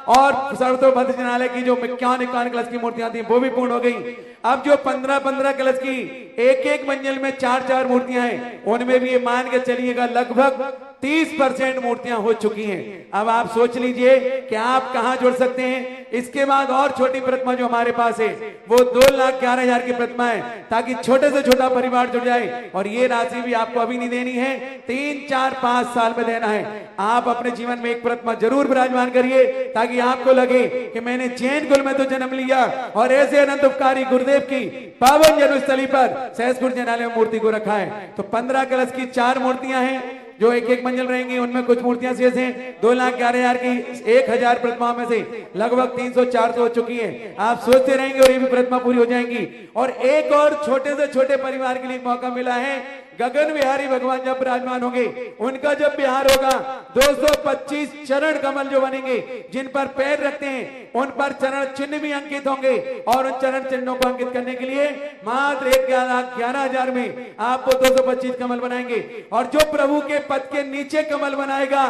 और सर्वतोभद्र जिनालय की जो 51 कलश की मूर्तियां थी वो भी पूर्ण हो गई। अब जो 15-15 कलश की एक एक मंजिल में 4-4 मूर्तियां हैं, उनमें भी ये मान के चलिएगा लगभग 30% मूर्तियां हो चुकी हैं। अब आप सोच लीजिए कि आप कहां जुड़ सकते हैं। इसके बाद और छोटी प्रतिमा जो हमारे पास है वो 2,11,000 की प्रतिमा है, ताकि छोटे से छोटा परिवार जुड़ जाए, और ये राशि भी आपको अभी नहीं देनी है, 3, 4, 5 साल में देना है। आप अपने जीवन में एक प्रतिमा जरूर विराजमान करिए, ताकि आपको लगे कि मैंने जैन कुल में तो जन्म लिया, और ऐसे अनंत उपकारी गुरुदेव की पावन जन्मस्थली पर सहसकुट जिनालय में मूर्ति को रखा है। तो 15 कलश की 4 मूर्तियां हैं जो एक एक मंजिल रहेंगी, उनमें कुछ मूर्तियां शेष हैं। 2,11,000 की 1,000 प्रतिमाओं में से लगभग 300-400 हो चुकी है। आप सोचते रहेंगे और ये भी प्रतिमा पूरी हो जाएंगी। और एक और छोटे से छोटे परिवार के लिए मौका मिला है, गगन विहारी भगवान जब विराजमान होंगे, उनका जब विहार होगा 225 चरण कमल जो बनेंगे, जिन पर पैर रखते हैं उन पर चरण चिन्ह भी अंकित होंगे, और उन चरण चिन्हों को अंकित करने के लिए मात्र 1,11,000 में आपको 225 कमल बनाएंगे। और जो प्रभु के पद के नीचे कमल बनाएगा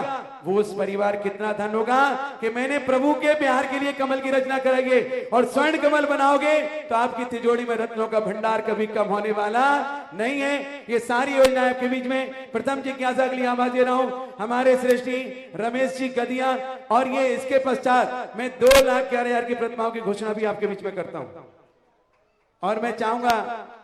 वो उस परिवार कितना धन होगा कि मैंने प्रभु के विहार के लिए कमल की रचना करेंगे, और स्वर्ण कमल बनाओगे तो आपकी तिजोरी में रत्नों का भंडार कभी कम होने वाला नहीं है। ये सारी योजनाएं आपके बीच में। प्रथम जिज्ञासा के लिए आवाज दे रहा हूं हमारे श्रेष्ठी रमेश जी गदिया, और ये इसके पश्चात मैं 2,11,000 की प्रतिमाओं की घोषणा भी आपके बीच में करता हूं। और मैं चाहूंगा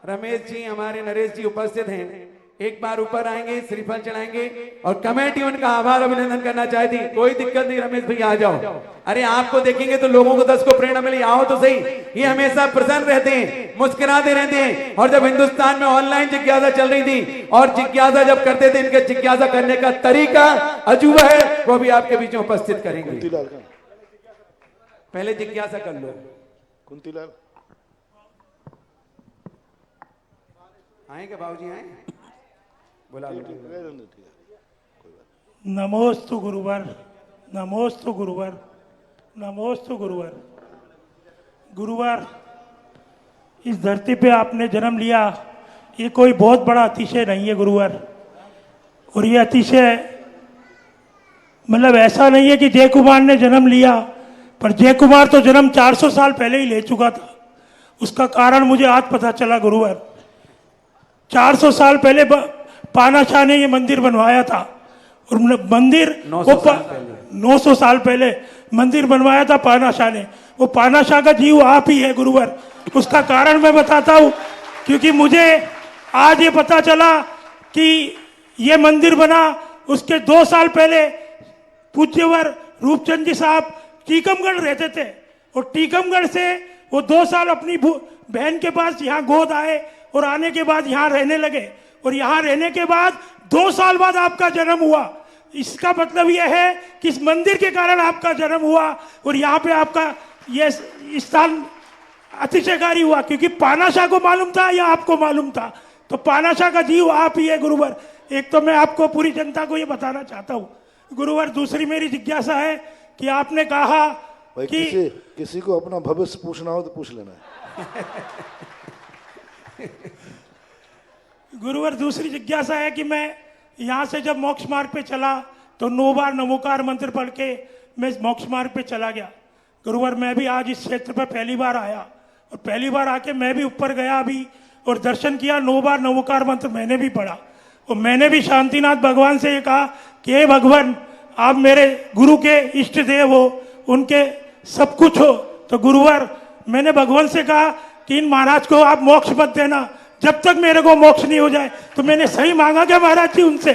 रमेश जी, हमारे नरेश जी उपस्थित हैं, एक बार ऊपर आएंगे, श्रीफल चढ़ाएंगे, और कमेटी उनका आभार अभिनंदन करना चाहती। कोई दिक्कत नहीं रमेश भैया, आ जाओ। अरे आपको देखेंगे तो लोगों को 10 को प्रेरणा मिली, आओ तो सही। ये हमेशा प्रसन्न रहते हैं, मुस्कुराते रहते हैं। और जब हिंदुस्तान में ऑनलाइन जिज्ञासा चल रही थी, और जिज्ञासा जब करते थे, इनके जिज्ञासा करने का तरीका अजूबा है, वो भी आपके बीच में उपस्थित करेंगे। पहले जिज्ञासा कर लो। कुंतीलाल आएंगे बाबूजी, आए बोला। नमोस्तु गुरुवर, नमोस्तु गुरुवर, नमोस्तु गुरुवर। गुरुवर, इस धरती पे आपने जन्म लिया, ये कोई बहुत बड़ा अतिशय नहीं है गुरुवर। और ये अतिशय मतलब ऐसा नहीं है कि जय कुमार ने जन्म लिया, पर जय कुमार तो जन्म 400 साल पहले ही ले चुका था। उसका कारण मुझे आज पता चला गुरुवर। 400 साल पहले पानाशाह ने ये मंदिर बनवाया था, और मंदिर 900 साल पहले मंदिर बनवाया था पानाशाह ने। वो पानाशाह का जीव आप ही है गुरुवर। उसका कारण मैं बताता हूँ, क्योंकि मुझे आज ये पता चला कि ये मंदिर बना, उसके 2 साल पहले पूज्यवर रूपचंद जी साहब टीकमगढ़ रहते थे, और टीकमगढ़ से वो 2 साल अपनी बहन के पास यहाँ गोद आए, और आने के बाद यहाँ रहने लगे, और यहाँ रहने के बाद 2 साल बाद आपका जन्म हुआ। इसका मतलब यह है कि इस मंदिर के कारण आपका जन्म हुआ, और यहाँ पे आपका यह स्थान अतिशयकारी हुआ, क्योंकि पानाशाह को मालूम था या आपको मालूम था। तो पानाशाह का जीव आप ही है गुरुवर। एक तो मैं आपको पूरी जनता को ये बताना चाहता हूँ गुरुवर। दूसरी मेरी जिज्ञासा है कि आपने कहा कि किसी को अपना भविष्य पूछना हो तो पूछ लेना है। गुरुवर, दूसरी जिज्ञासा है कि मैं यहाँ से जब मोक्ष मार्ग पे चला तो 9 बार नमोकार मंत्र पढ़ के मैं मोक्ष मार्ग पे चला गया। गुरुवर, मैं भी आज इस क्षेत्र पर पहली बार आया, और पहली बार आके मैं भी ऊपर गया अभी और दर्शन किया। 9 बार नमोकार मंत्र मैंने भी पढ़ा, और मैंने भी शांतिनाथ भगवान से ये कहा कि हे भगवान, आप मेरे गुरु के इष्ट देव हो, उनके सब कुछ हो। तो गुरुवर, मैंने भगवान से कहा कि इन महाराज को आप मोक्ष मत देना जब तक मेरे को मोक्ष नहीं हो जाए। तो मैंने सही मांगा क्या महाराज जी उनसे?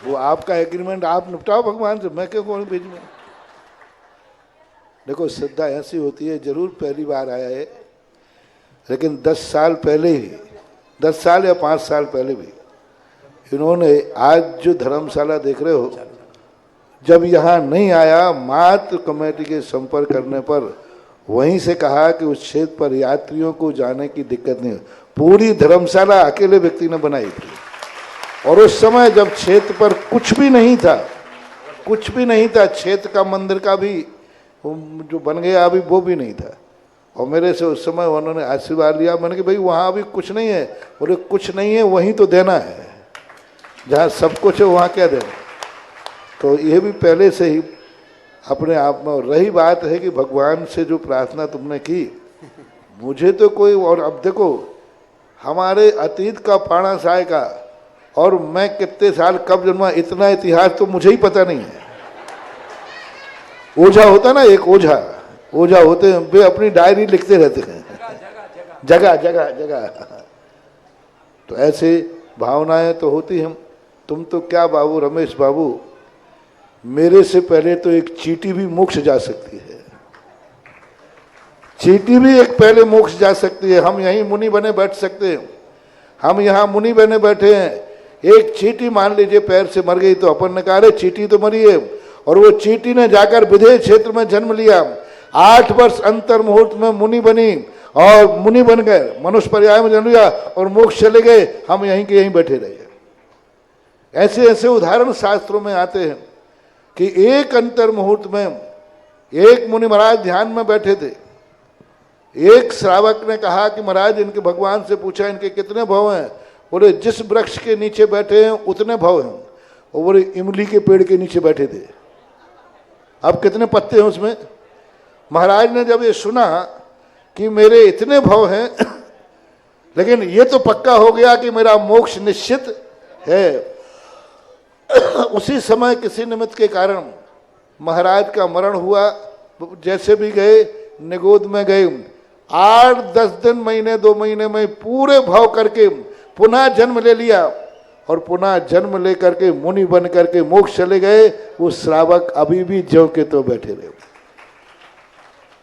वो आपका एग्रीमेंट आप निपटाओ भगवान से, मैं क्यों कौन भेजूंगा। देखो, श्रद्धा ऐसी होती है, जरूर पहली बार आया है लेकिन 10 साल पहले ही, 10 साल या 5 साल पहले भी इन्होंने आज जो धर्मशाला देख रहे हो, जब यहाँ नहीं आया, मात्र कमेटी के संपर्क करने पर वहीं से कहा कि उस क्षेत्र पर यात्रियों को जाने की दिक्कत नहीं। पूरी धर्मशाला अकेले व्यक्ति ने बनाई थी, और उस समय जब क्षेत्र पर कुछ भी नहीं था, कुछ भी नहीं था, क्षेत्र का मंदिर का भी जो बन गया अभी वो भी नहीं था, और मेरे से उस समय उन्होंने आशीर्वाद लिया। मैंने कि भाई वहाँ अभी कुछ नहीं है। बोले कुछ नहीं है, वहीं तो देना है, जहाँ सब कुछ है वहाँ क्या देना। तो ये भी पहले से ही अपने आप में। और रही बात है कि भगवान से जो प्रार्थना तुमने की, मुझे तो कोई, और अब देखो हमारे अतीत का पाणा साय का, और मैं कितने साल कब जन्मा, इतना इतिहास तो मुझे ही पता नहीं है। ओझा होता ना, एक ओझा होते हैं, वे अपनी डायरी लिखते रहते हैं, जगह जगह जगह। तो ऐसे भावनाएं तो होती हैं। तुम तो क्या बाबू, रमेश बाबू, मेरे से पहले तो एक चींटी भी मोक्ष जा सकती है, चींटी भी एक पहले मोक्ष जा सकती है। हम यहीं मुनि बने बैठ सकते हैं, हम यहाँ मुनि बने बैठे हैं। एक चींटी मान लीजिए पैर से मर गई, तो अपन ने कहा अरे चींटी तो मरी है, और वो चींटी ने जाकर विदेह क्षेत्र में जन्म लिया, 8 वर्ष अंतर मुहूर्त में मुनि बनी, और मुनि बन गए, मनुष्य पर्याय में जन्म लिया और मोक्ष चले गए, हम यहीं के यहीं बैठे रहे। ऐसे ऐसे उदाहरण शास्त्रों में आते हैं कि एक अंतर मुहूर्त में एक मुनि महाराज ध्यान में बैठे थे। एक श्रावक ने कहा कि महाराज, इनके भगवान से पूछा इनके कितने भव हैं? बोले जिस वृक्ष के नीचे बैठे हैं उतने भव हैं। और बोले इमली के पेड़ के नीचे बैठे थे, अब कितने पत्ते हैं उसमें? महाराज ने जब ये सुना कि मेरे इतने भव हैं, लेकिन ये तो पक्का हो गया कि मेरा मोक्ष निश्चित है। उसी समय किसी निमित्त के कारण महाराज का मरण हुआ। जैसे भी गए, निगोद में गए, 8-10 दिन, महीने 2 महीने में पूरे भाव करके पुनः जन्म ले लिया, और पुनः जन्म लेकर के मुनि बन करके मोक्ष चले गए। वो श्रावक अभी भी ज्यों के तो बैठे रहे।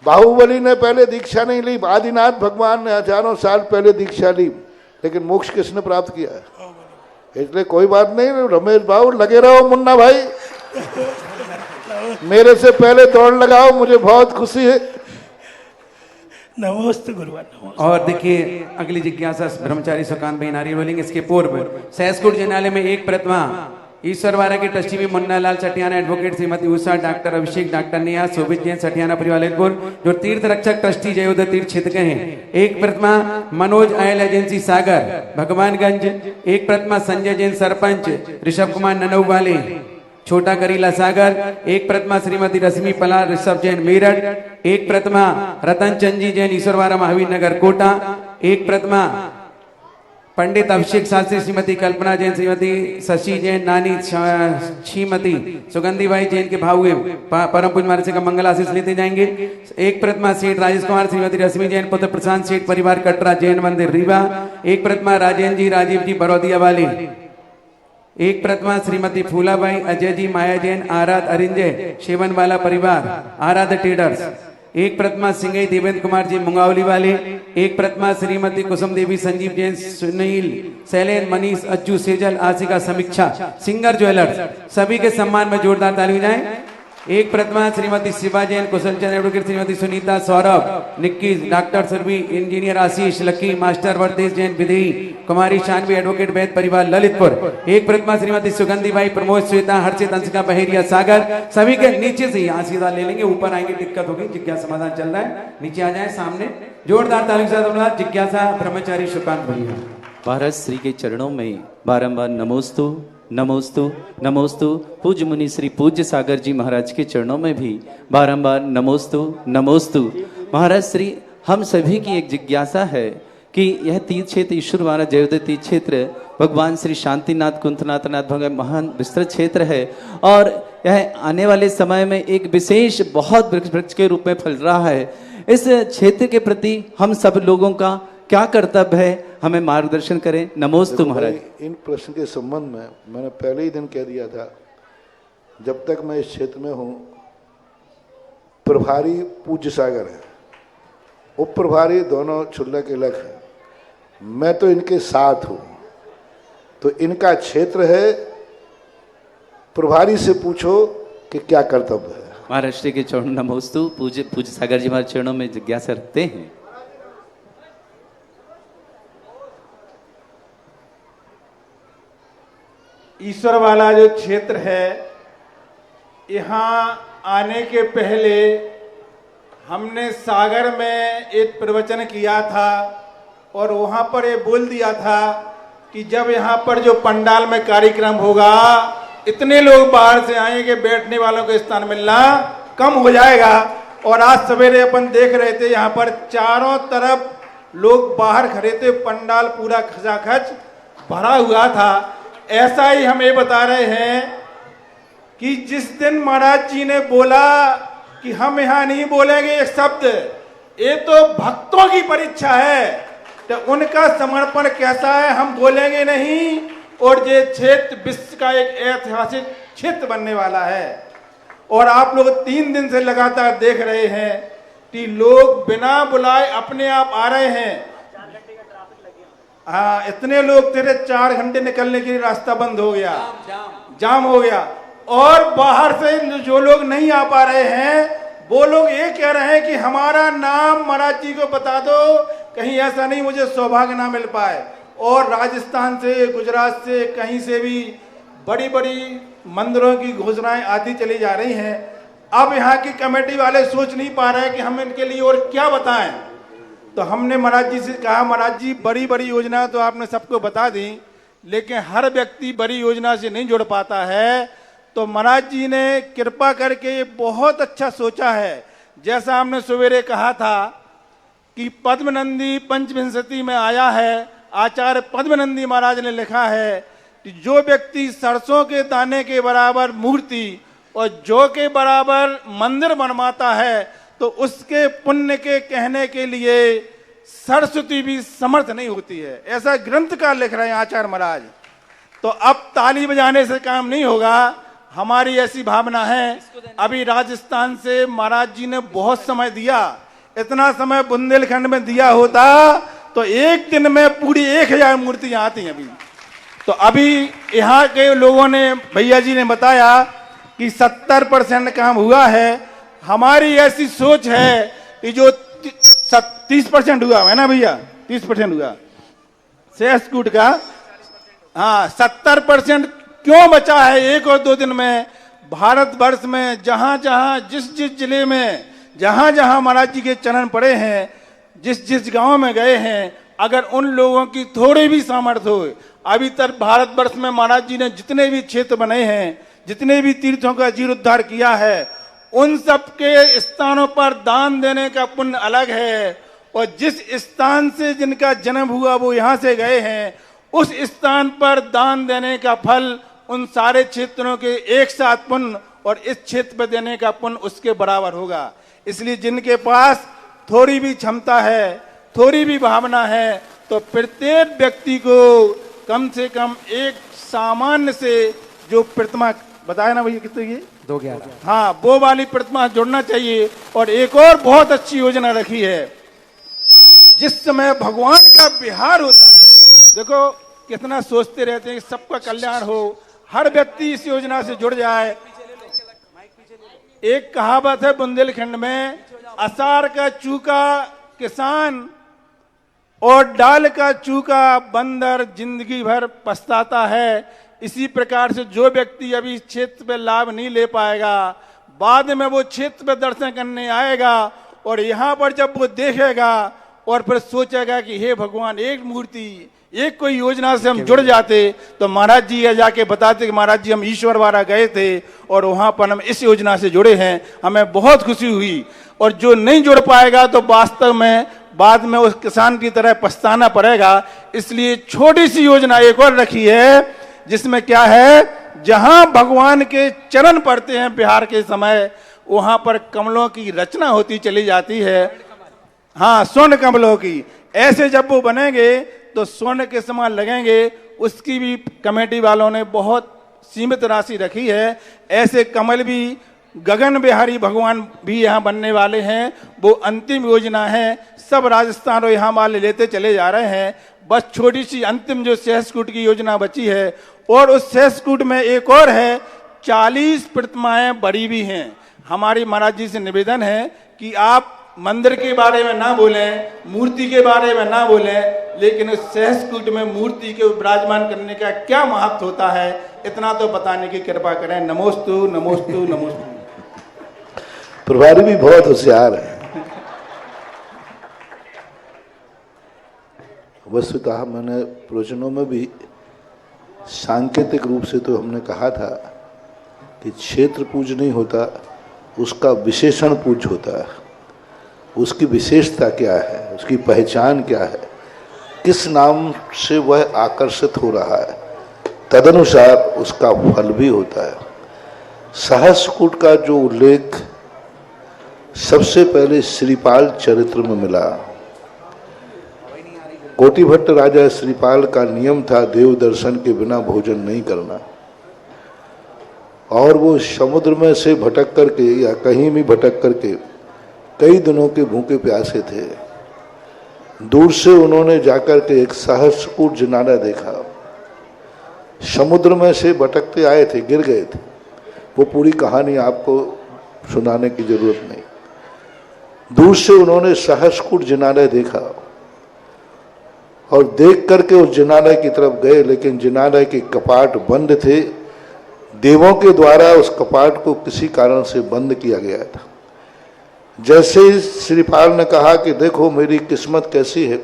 बाहुबली ने पहले दीक्षा नहीं ली, आदिनाथ भगवान ने हजारों साल पहले दीक्षा ली, लेकिन मोक्ष किसने प्राप्त किया? इसलिए कोई बात नहीं, रमेश बाबू लगे रहो, मुन्ना भाई मेरे से पहले दौड़ लगाओ, मुझे बहुत खुशी है। नमस्ते गुरुवार, नमस्ते। और देखिए अगली जिज्ञासा ब्रह्मचारी सुकांत भाई नारियल बोलेंगे। इसके पूर्व सहसकुट जिनालय में एक प्रतिमा ईश्वरवाड़ा के ट्रस्टी में मुन्ना लाल सठियाना, एडवोकेट श्रीमती उषा, डॉक्टर अभिषेक, डॉक्टर नेहा, शोभित जैन सठियाना परिवार, जो तीर्थ रक्षक ट्रस्टी जयोदय तीर्थ क्षेत्र के हैं। एक प्रतिमा मनोज आयल एजेंसी सागर भगवानगंज। एक प्रतिमा संजय जैन सरपंच, ऋषभ कुमार ननऊ वाले छोटा करीला सागर। एक प्रतिमा श्रीमती रश्मि पलार ऋषभ जैन मेरठ। एक प्रतिमा रतन चंद जी जैन ईश्वरवाड़ा महावीर नगर कोटा। एक प्रतिमा पंडित अभिषेक शास्त्री, श्रीमती कल्पना जैन, श्रीमती शशि जैन, नानी श्रीमती सुगंधी बाई जैन के भाव परम पूज्य महाराज से का मंगल आशीष लेते जाएंगे। एक प्रतिमा सेठ राजेश कुमार, श्रीमती रश्मि जैन, पुत्र प्रशांत सेठ परिवार कटरा जैन मंदिर रीवा। एक प्रतिमा राजेंद्र जी, राजीव जी बरौदिया वाले। एक प्रतिमा श्रीमती फूलाबाई, अजय जी, माया जैन, आराध अरिंजय शेवनवाला परिवार आराध ट्रेडर्स। एक प्रतिमा सिंगई देवेंद्र कुमार जी मुंगावली वाले। एक प्रतिमा श्रीमती कुसुम देवी, संजीव जैन, सुनील शैलेन, मनीष, अज्जू, सेजल, आशिका, समीक्षा, सिंगर ज्वेलर्स। सभी के सम्मान में जोरदार ताली बजाएं। एक प्रतिमा Shrimati Shiva Jain, Kushal Chand, advocate Shrimati Sunita, Saurabh, Nikki, doctor Surabhi, engineer Ashish, Lucky, master Vartesh Jain, Vidheyi Kumari, Shanvi, advocate Vaid परिवार ललितपुर। एक प्रतिमा श्रीमती सुगंधी बाई, प्रमोद, श्वेता, हर्षित, अंशिका, बहेरिया सागर। सभी के नीचे से ही आशीर्वाद ले लेंगे, ऊपर आएंगे दिक्कत होगी। जिज्ञासा समाधान चल रहा है, नीचे आ जाए सामने। जोरदार ताली के साथ जिज्ञासा ब्रह्मचारी सुकांत भैया। महाराज श्री के चरणों में बारंबार नमोस्तु नमोस्तु नमोस्तु। पूज्य मुनि श्री पूज्य सागर जी महाराज के चरणों में भी बारंबार नमोस्तु नमोस्तु। महाराज श्री, हम सभी की एक जिज्ञासा है कि यह तीर्थ क्षेत्र ईश्वरवाड़ा जयोदय तीर्थ क्षेत्र भगवान श्री शांतिनाथ कुंथनाथ नाथ भगवान महान विस्तृत क्षेत्र है, और यह आने वाले समय में एक विशेष बहुत वृक्ष के रूप में फैल रहा है। इस क्षेत्र के प्रति हम सब लोगों का क्या कर्तव्य है, हमें मार्गदर्शन करें। नमोस्तु महाराज। इन प्रश्न के संबंध में मैंने पहले ही दिन कह दिया था, जब तक मैं इस क्षेत्र में हूँ प्रभारी पूज्य सागर है, उप प्रभारी दोनों क्षुल्लक अलग हैं, मैं तो इनके साथ हूँ, तो इनका क्षेत्र है, प्रभारी से पूछो कि क्या कर्तव्य है। महाराष्ट्र के चरण नमोस्तु। पूज्य सागर जी हमारे चरणों में जिज्ञासा रखते हैं। ईश्वर वाला जो क्षेत्र है, यहाँ आने के पहले हमने सागर में एक प्रवचन किया था और वहाँ पर ये बोल दिया था कि जब यहाँ पर जो पंडाल में कार्यक्रम होगा, इतने लोग बाहर से आएंगे, बैठने वालों को स्थान मिलना कम हो जाएगा। और आज सवेरे अपन देख रहे थे, यहाँ पर चारों तरफ लोग बाहर खड़े थे, पंडाल पूरा खचाखच भरा हुआ था। ऐसा ही हम ये बता रहे हैं कि जिस दिन महाराज जी ने बोला कि हम यहाँ नहीं बोलेंगे एक शब्द, ये तो भक्तों की परीक्षा है, तो उनका समर्पण कैसा है, हम बोलेंगे नहीं। और ये क्षेत्र विश्व का एक ऐतिहासिक क्षेत्र बनने वाला है। और आप लोग 3 दिन से लगातार देख रहे हैं कि लोग बिना बुलाए अपने आप आ रहे हैं। हाँ, इतने लोग थे, 4 घंटे निकलने के लिए रास्ता बंद हो गया, जाम हो गया। और बाहर से जो लोग नहीं आ पा रहे हैं, वो लोग ये कह रहे हैं कि हमारा नाम महाराज जी को बता दो, कहीं ऐसा नहीं मुझे सौभाग्य ना मिल पाए। और राजस्थान से, गुजरात से, कहीं से भी बड़ी बड़ी मंदिरों की घोषणाएं आती चली जा रही हैं। अब यहाँ की कमेटी वाले सोच नहीं पा रहे कि हम इनके लिए और क्या बताएं। तो हमने महाराज जी से कहा, महाराज जी बड़ी बड़ी योजना तो आपने सबको बता दी, लेकिन हर व्यक्ति बड़ी योजना से नहीं जुड़ पाता है। तो महाराज जी ने कृपा करके बहुत अच्छा सोचा है। जैसा हमने सवेरे कहा था कि पद्मनंदी पंचविंशति में आया है, आचार्य पद्मनंदी महाराज ने लिखा है कि जो व्यक्ति सरसों के दाने के बराबर मूर्ति और जौ के बराबर मंदिर बनवाता है, तो उसके पुण्य के कहने के लिए सरस्वती भी समर्थ नहीं होती है। ऐसा ग्रंथकार लिख रहे हैं आचार्य महाराज। तो अब ताली बजाने से काम नहीं होगा, हमारी ऐसी भावना है। अभी राजस्थान से महाराज जी ने बहुत समय दिया, इतना समय बुंदेलखंड में दिया होता तो एक दिन में पूरी 1000 मूर्तियां आती हैं। अभी तो अभी यहाँ के लोगों ने, भैया जी ने बताया कि 70% काम हुआ है। हमारी ऐसी सोच है कि जो 30% हुआ है ना भैया, 30% हुआ शेषकूट का, हाँ 70% क्यों बचा है 1 और 2 दिन में। भारतवर्ष में जहां जहां जिस जिस जिले में जहां जहां महाराज जी के चरण पड़े हैं, जिस जिस गांव में गए हैं, अगर उन लोगों की थोड़ी भी सामर्थ्य हो, अभी तक भारतवर्ष में महाराज जी ने जितने भी क्षेत्र बने हैं, जितने भी तीर्थों का जीर्णोद्धार किया है, उन सब के स्थानों पर दान देने का पुण्य अलग है। और जिस स्थान से जिनका जन्म हुआ वो यहाँ से गए हैं, उस स्थान पर दान देने का फल उन सारे क्षेत्रों के एक साथ पुण्य और इस क्षेत्र पर देने का पुण्य उसके बराबर होगा। इसलिए जिनके पास थोड़ी भी क्षमता है, थोड़ी भी भावना है, तो प्रत्येक व्यक्ति को कम से कम एक सामान्य से जो प्रतिमा बताया ना भैया, कितने ये 211, हाँ वो वाली प्रतिमा जुड़ना चाहिए। और एक और बहुत अच्छी योजना रखी है, जिस समय भगवान का विहार होता है, देखो कितना सोचते रहते हैं कि सबका कल्याण हो, हर व्यक्ति इस योजना से जुड़ जाए। एक कहावत है बुंदेलखंड में, असार का चूका किसान और डाल का चूका बंदर जिंदगी भर पछताता है। इसी प्रकार से जो व्यक्ति अभी इस क्षेत्र पे लाभ नहीं ले पाएगा, बाद में वो क्षेत्र पे दर्शन करने आएगा और यहाँ पर जब वो देखेगा और फिर सोचेगा कि हे भगवान, एक मूर्ति, एक कोई योजना से हम जुड़ जाते तो महाराज जी जाके बताते कि महाराज जी हम ईश्वरवाड़ा गए थे और वहां पर हम इस योजना से जुड़े हैं, हमें बहुत खुशी हुई। और जो नहीं जुड़ पाएगा तो वास्तव में बाद में उस किसान की तरह पछताना पड़ेगा। इसलिए छोटी सी योजना एक और रखी है, जिसमें क्या है, जहां भगवान के चरण पड़ते हैं बिहार के समय, वहां पर कमलों की रचना होती चली जाती है। हाँ, स्वर्ण कमलों की, ऐसे जब वो बनेंगे तो स्वर्ण के समान लगेंगे। उसकी भी कमेटी वालों ने बहुत सीमित राशि रखी है। ऐसे कमल भी गगन बिहारी भगवान भी यहाँ बनने वाले हैं। वो अंतिम योजना है, सब राजस्थान और यहाँ वाले लेते चले जा रहे हैं। बस छोटी सी अंतिम जो सहस्कूट की योजना बची है, और उस सहस्कूट में एक और है, 40 प्रतिमाएं बड़ी भी हैं। हमारी महाराज जी से निवेदन है कि आप मंदिर के बारे में ना बोलें, मूर्ति के बारे में ना बोलें, लेकिन उस सहस्कूट में मूर्ति के विराजमान करने का क्या महत्व होता है, इतना तो बताने की कृपा करें। नमोस्तु नमोस्तु नमोस्तु। प्रभारी भी बहुत होशियार है। वस्तुतः मैंने प्रवचनों में भी सांकेतिक रूप से तो हमने कहा था कि क्षेत्र पूज नहीं होता, उसका विशेषण पूज होता है। उसकी विशेषता क्या है, उसकी पहचान क्या है, किस नाम से वह आकर्षित हो रहा है, तदनुसार उसका फल भी होता है। सहस्रकूट का जो उल्लेख सबसे पहले श्रीपाल चरित्र में मिला। कोटिभट्ट राजा श्रीपाल का नियम था देव दर्शन के बिना भोजन नहीं करना, और वो समुद्र में से भटक करके या कहीं भी भटक करके कई दिनों के भूखे प्यासे थे। दूर से उन्होंने जाकर के एक सहस्रकूट जिनारा देखा। समुद्र में से भटकते आए थे, गिर गए थे। वो पूरी कहानी आपको सुनाने की जरूरत नहीं। दूर से उन्होंने सहस्रकूट जिनारा देखा और देख करके उस जिनालय की तरफ गए, लेकिन जिनालय के कपाट बंद थे। देवों के द्वारा उस कपाट को किसी कारण से बंद किया गया था। जैसे ही श्रीपाल ने कहा कि देखो मेरी किस्मत कैसी है,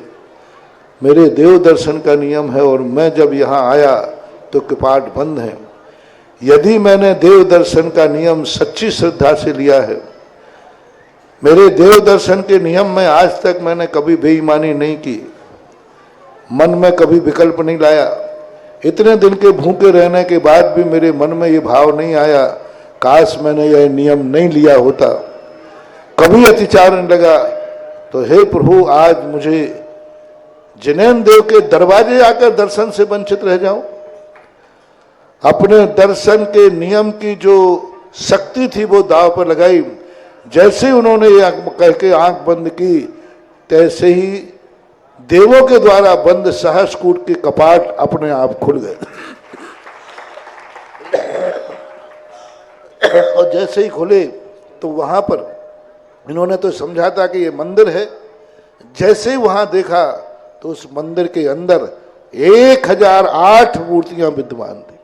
मेरे देव दर्शन का नियम है और मैं जब यहाँ आया तो कपाट बंद है। यदि मैंने देव दर्शन का नियम सच्ची श्रद्धा से लिया है, मेरे देव दर्शन के नियम में आज तक मैंने कभी बेईमानी नहीं की, मन में कभी विकल्प नहीं लाया, इतने दिन के भूखे रहने के बाद भी मेरे मन में ये भाव नहीं आया काश मैंने यह नियम नहीं लिया होता, कभी अतिचार नहीं लगा, तो हे प्रभु आज मुझे जिनेन देव के दरवाजे आकर दर्शन से वंचित रह जाऊं। अपने दर्शन के नियम की जो शक्ति थी वो दांव पर लगाई। जैसे ही उन्होंने कह के आंख बंद की, तैसे ही देवों के द्वारा बंद सहस्रकूट के कपाट अपने आप खुल गए। और जैसे ही खुले तो वहां पर इन्होंने तो समझा था कि ये मंदिर है। जैसे ही वहां देखा तो उस मंदिर के अंदर 1008 मूर्तियां विद्यमान थी।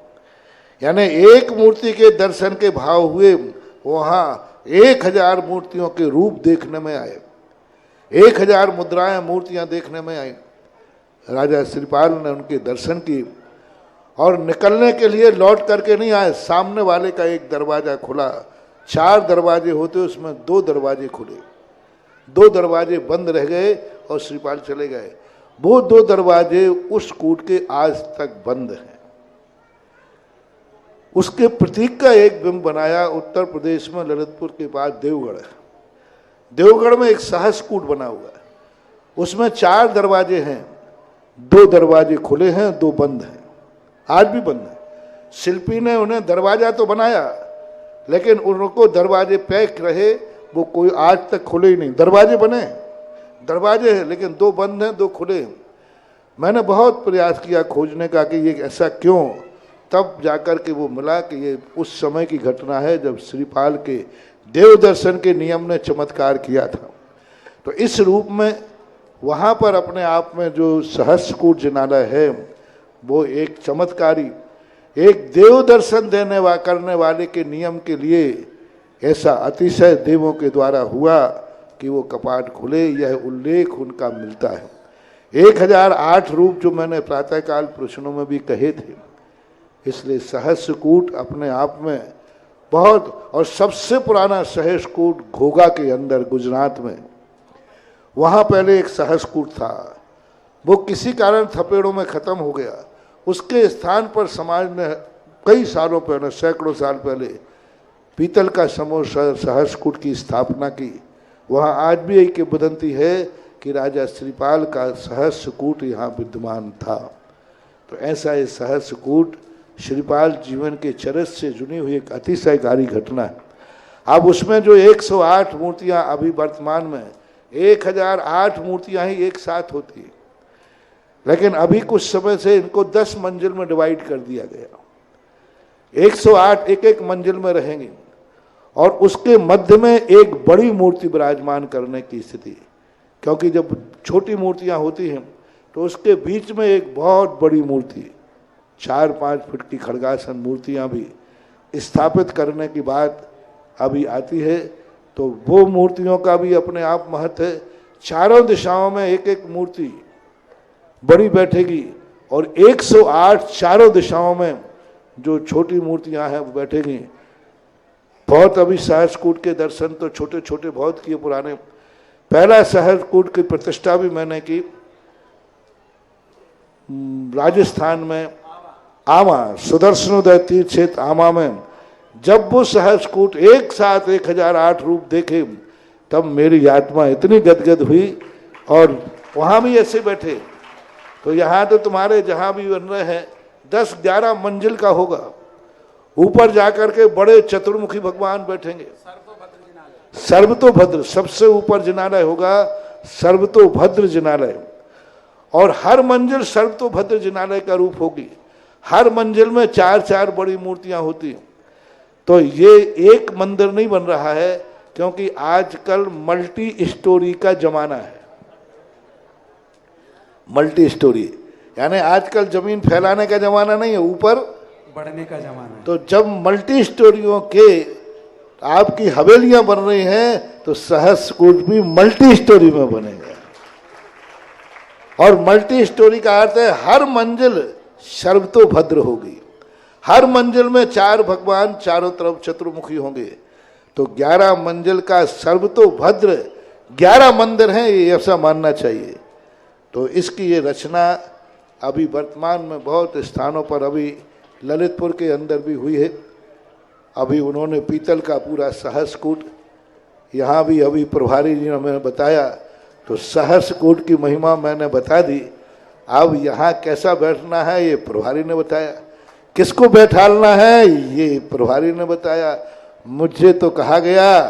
यानी एक मूर्ति के दर्शन के भाव हुए, वहां 1000 मूर्तियों के रूप देखने में आए, 1000 मुद्राएं मूर्तियां देखने में आई। राजा श्रीपाल ने उनके दर्शन की और निकलने के लिए लौट करके नहीं आए। सामने वाले का एक दरवाजा खुला, 4 दरवाजे होते उसमें 2 दरवाजे खुले, 2 दरवाजे बंद रह गए और श्रीपाल चले गए। वो 2 दरवाजे उस कूट के आज तक बंद हैं। उसके प्रतीक का एक बिंब बनाया उत्तर प्रदेश में ललितपुर के पास देवगढ़ है। देवगढ़ में एक सहस्रकूट बना हुआ है, उसमें 4 दरवाजे हैं, 2 दरवाजे खुले हैं, 2 बंद हैं, आज भी बंद है। शिल्पी ने उन्हें दरवाजा तो बनाया, लेकिन उनको दरवाजे पैक रहे, वो कोई आज तक खुले ही नहीं। दरवाजे बने, दरवाजे हैं, लेकिन 2 बंद हैं, 2 खुले हैं। मैंने बहुत प्रयास किया खोजने का कि ये ऐसा क्यों, तब जाकर के वो मिला कि ये उस समय की घटना है जब श्रीपाल के देव दर्शन के नियम ने चमत्कार किया था। तो इस रूप में वहाँ पर अपने आप में जो सहस्रकूट जिनालय है वो एक चमत्कारी, एक देव दर्शन करने वाले के नियम के लिए ऐसा अतिशय देवों के द्वारा हुआ कि वो कपाट खुले, यह उल्लेख उनका मिलता है। 1008 रूप जो मैंने प्रातःकाल प्रश्नों में भी कहे थे, इसलिए सहस्रकूट अपने आप में बहुत, और सबसे पुराना सहस्रकूट घोघा के अंदर गुजरात में, वहाँ पहले एक सहस्रकूट था, वो किसी कारण थपेड़ों में ख़त्म हो गया। उसके स्थान पर समाज ने कई सालों पहले, सैकड़ों साल पहले पीतल का समूह सहस्रकूट की स्थापना की। वहाँ आज भी एक किंवदंती है कि राजा श्रीपाल का सहस्रकूट यहाँ विद्यमान था। तो ऐसा ये सहस्रकूट श्रीपाल जीवन के चरित्र से जुड़ी हुई एक अतिशयकारी घटना है। अब उसमें जो 108 मूर्तियां अभी वर्तमान में 1008 मूर्तियां ही एक साथ होती है, लेकिन अभी कुछ समय से इनको 10 मंजिल में डिवाइड कर दिया गया। 108 एक एक मंजिल में रहेंगे और उसके मध्य में एक बड़ी मूर्ति विराजमान करने की स्थिति, क्योंकि जब छोटी मूर्तियां होती हैं तो उसके बीच में एक बहुत बड़ी मूर्ति 4-5 फीट की खड़गासन मूर्तियां भी स्थापित करने की बात अभी आती है। तो वो मूर्तियों का भी अपने आप महत्व है। चारों दिशाओं में एक एक मूर्ति बड़ी बैठेगी और 108 चारों दिशाओं में जो छोटी मूर्तियां हैं वो बैठेगी। बहुत अभी सहस्रकूट के दर्शन तो छोटे छोटे बहुत किए पुराने। पहला सहस्रकूट की प्रतिष्ठा भी मैंने की राजस्थान में आमा सुदर्शनोदय तीर्थ क्षेत्र आमा में। जब वो सहस्रकूट एक साथ 1008 रूप देखे तब मेरी आत्मा इतनी गदगद हुई। और वहां भी ऐसे बैठे। तो यहाँ तो तुम्हारे जहां भी बन रहे हैं 10-11 मंजिल का होगा। ऊपर जाकर के बड़े चतुर्मुखी भगवान बैठेंगे। सर्वतोभद्र सबसे ऊपर जिनालय होगा, सर्वतोभद्र जिनालय। और हर मंजिल सर्वतोभद्र जिनालय का रूप होगी। हर मंजिल में 4-4 बड़ी मूर्तियां होती हैं। तो ये एक मंदिर नहीं बन रहा है, क्योंकि आजकल मल्टी स्टोरी का जमाना है। मल्टी स्टोरी यानी आजकल जमीन फैलाने का जमाना नहीं है, ऊपर बढ़ने का जमाना है। तो जब मल्टी स्टोरियों के आपकी हवेलियां बन रही हैं तो सहस्रकूट भी मल्टी स्टोरी में बनेगा। और मल्टी स्टोरी का अर्थ है हर मंजिल सर्वतोभद्र होगी। हर मंजिल में 4 भगवान चारों तरफ चतुर्मुखी होंगे। तो 11 मंजिल का सर्वतोभद्र 11 मंदिर हैं, ये ऐसा मानना चाहिए। तो इसकी ये रचना अभी वर्तमान में बहुत स्थानों पर अभी ललितपुर के अंदर भी हुई है। अभी उन्होंने पीतल का पूरा सहस्रकूट, यहाँ भी अभी प्रभारी जी ने हमें बताया। तो सहस्रकूट की महिमा मैंने बता दी। अब यहाँ कैसा बैठना है ये प्रभारी ने बताया, किसको बैठालना है ये प्रभारी ने बताया। मुझे तो कहा गया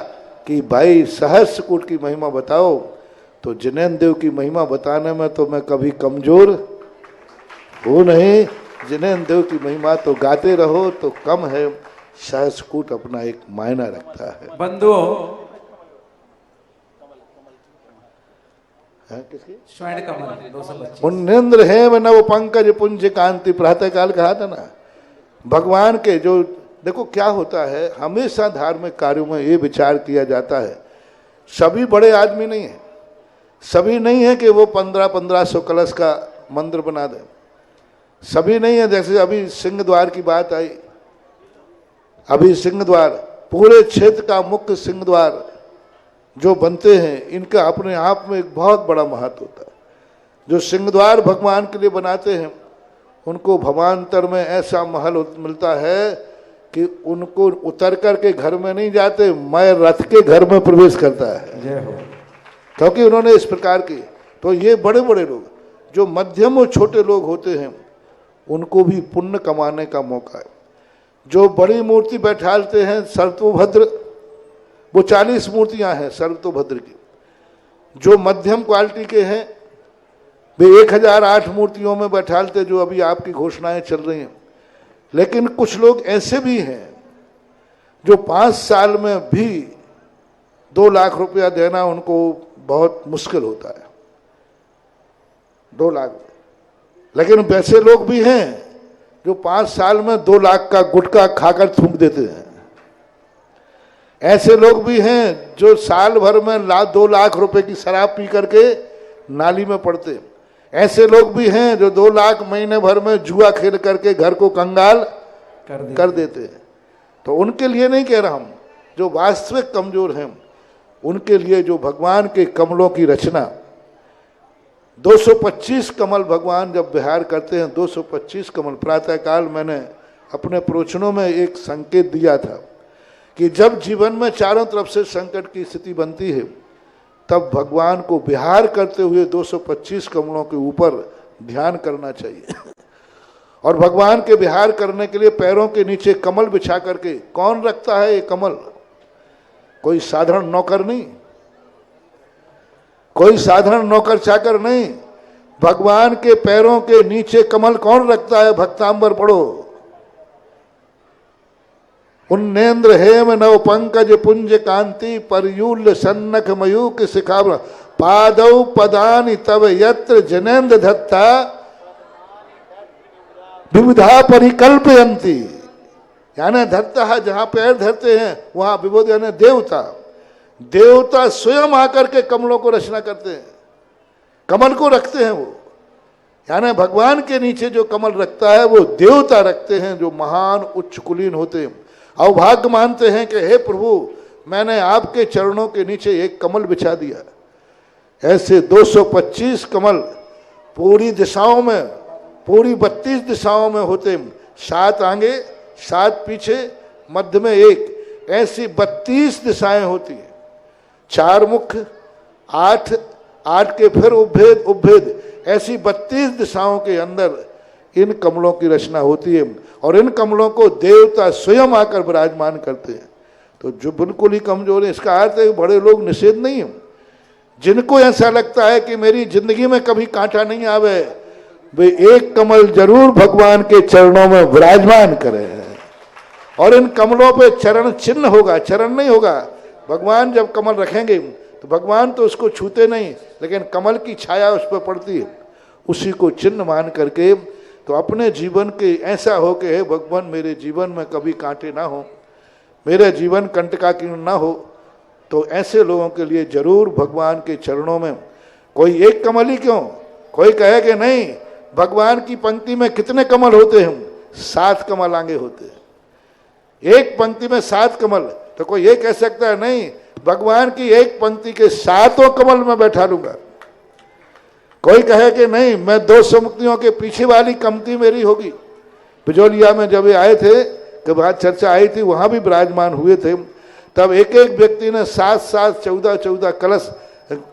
कि भाई सहस्रकूट की महिमा बताओ। तो जिनेन्द्र देव की महिमा बताने में तो मैं कभी कमजोर हूँ नहीं। जिनेन्द्र देव की महिमा तो गाते रहो तो कम है। सहस्रकूट अपना एक मायना रखता है। बंधुओं, किसकी स्वर्ण कमल 225 पुण्येंद्र है मैं नव पंकज पुंज कांति प्रातः काल कहा था ना। भगवान के जो देखो क्या होता है, हमेशा धार्मिक कार्यों में ये विचार किया जाता है, सभी बड़े आदमी नहीं है, सभी नहीं है कि वो 1500 कलश का मंदिर बना दे। सभी नहीं है। जैसे अभी सिंह द्वार की बात आई, अभी सिंह द्वार पूरे क्षेत्र का मुख्य सिंह द्वार जो बनते हैं, इनका अपने आप में एक बहुत बड़ा महत्व होता है। जो सिंह द्वार भगवान के लिए बनाते हैं उनको भवान्तर में ऐसा महल मिलता है कि उनको उतर करके घर में नहीं जाते, मैं रथ के घर में प्रवेश करता है। जय हो। क्योंकि उन्होंने इस प्रकार की। तो ये बड़े बड़े लोग जो मध्यम और छोटे लोग होते हैं उनको भी पुण्य कमाने का मौका है। जो बड़ी मूर्ति बैठालते हैं सर्वतोभद्र, वो 40 मूर्तियां हैं सर्वतोभद्र की। जो मध्यम क्वालिटी के हैं वे 1008 मूर्तियों में बैठालते, जो अभी आपकी घोषणाएं चल रही हैं। लेकिन कुछ लोग ऐसे भी हैं जो 5 साल में भी 2 लाख रुपया देना उनको बहुत मुश्किल होता है। 2 लाख। लेकिन वैसे लोग भी हैं जो 5 साल में 2 लाख का गुटखा खाकर थूक देते हैं। ऐसे लोग भी हैं जो साल भर में 2 लाख रुपए की शराब पी करके नाली में पड़ते। ऐसे लोग भी हैं जो 2 लाख महीने भर में जुआ खेल करके घर को कंगाल कर देते हैं। तो उनके लिए नहीं कह रहा हूं, जो वास्तविक कमजोर हैं उनके लिए जो भगवान के कमलों की रचना 225 कमल भगवान जब विहार करते हैं, 225 कमल। प्रातःकाल मैंने अपने प्रवचनों में एक संकेत दिया था कि जब जीवन में चारों तरफ से संकट की स्थिति बनती है तब भगवान को विहार करते हुए 225 कमलों के ऊपर ध्यान करना चाहिए। और भगवान के विहार करने के लिए पैरों के नीचे कमल बिछा करके, कौन रखता है ये कमल? कोई साधारण नौकर नहीं, कोई साधारण नौकर चाकर नहीं। भगवान के पैरों के नीचे कमल कौन रखता है? भक्तांबर पढ़ो। उन्नेन्द्र हेम नव पंकज पुंज कांति परयूल सन्नख मयूक शिखावर पादौ पदानि तव यत्र जनेन्द्र धत्ता विविधा परिकल्पयंती। यानी धत्ता, जहां पैर धरते हैं वहां विबोध, यानी देवता। देवता स्वयं आकर के कमलों को रचना करते हैं, कमल को रखते हैं वो। यानी भगवान के नीचे जो कमल रखता है वो देवता रखते हैं, जो महान उच्च कुलीन होते हैं। अवभाग्य मानते हैं कि हे प्रभु, मैंने आपके चरणों के नीचे एक कमल बिछा दिया। ऐसे 225 कमल पूरी दिशाओं में, पूरी 32 दिशाओं में होते, 7 आगे 7 पीछे, मध्य में 1, ऐसी 32 दिशाएं होती हैं। 4 मुख, 8 के फिर उपभेद उपभेद, ऐसी 32 दिशाओं के अंदर इन कमलों की रचना होती है। और इन कमलों को देवता स्वयं आकर विराजमान करते हैं। तो जो बिल्कुल ही कमजोर है, इसका अर्थ है बड़े लोग निषेध नहीं है। जिनको ऐसा लगता है कि मेरी जिंदगी में कभी कांटा नहीं आवे, वे एक कमल जरूर भगवान के चरणों में विराजमान करें। और इन कमलों पे चरण चिन्ह होगा, चरण नहीं होगा। भगवान जब कमल रखेंगे तो भगवान तो उसको छूते नहीं, लेकिन कमल की छाया उस पर पड़ती है, उसी को चिन्ह मान करके तो अपने जीवन के ऐसा हो कि हे भगवान, मेरे जीवन में कभी कांटे ना हो, मेरा जीवन कंटकाकीर्ण ना हो। तो ऐसे लोगों के लिए जरूर भगवान के चरणों में कोई एक कमल ही क्यों, कोई कहे कि नहीं भगवान की पंक्ति में कितने कमल होते हैं? 7 कमल आगे होते हैं। एक पंक्ति में 7 कमल, तो कोई ये कह सकता है नहीं भगवान की एक पंक्ति के 7 कमल में बैठा लूंगा। कोई कहे कि नहीं, मैं 2 समुक्तियों के पीछे वाली कमती मेरी होगी। बिजोलिया में जब ये आए थे, कि बात चर्चा आई थी, वहां भी विराजमान हुए थे। तब एक एक व्यक्ति ने 7 14 कलश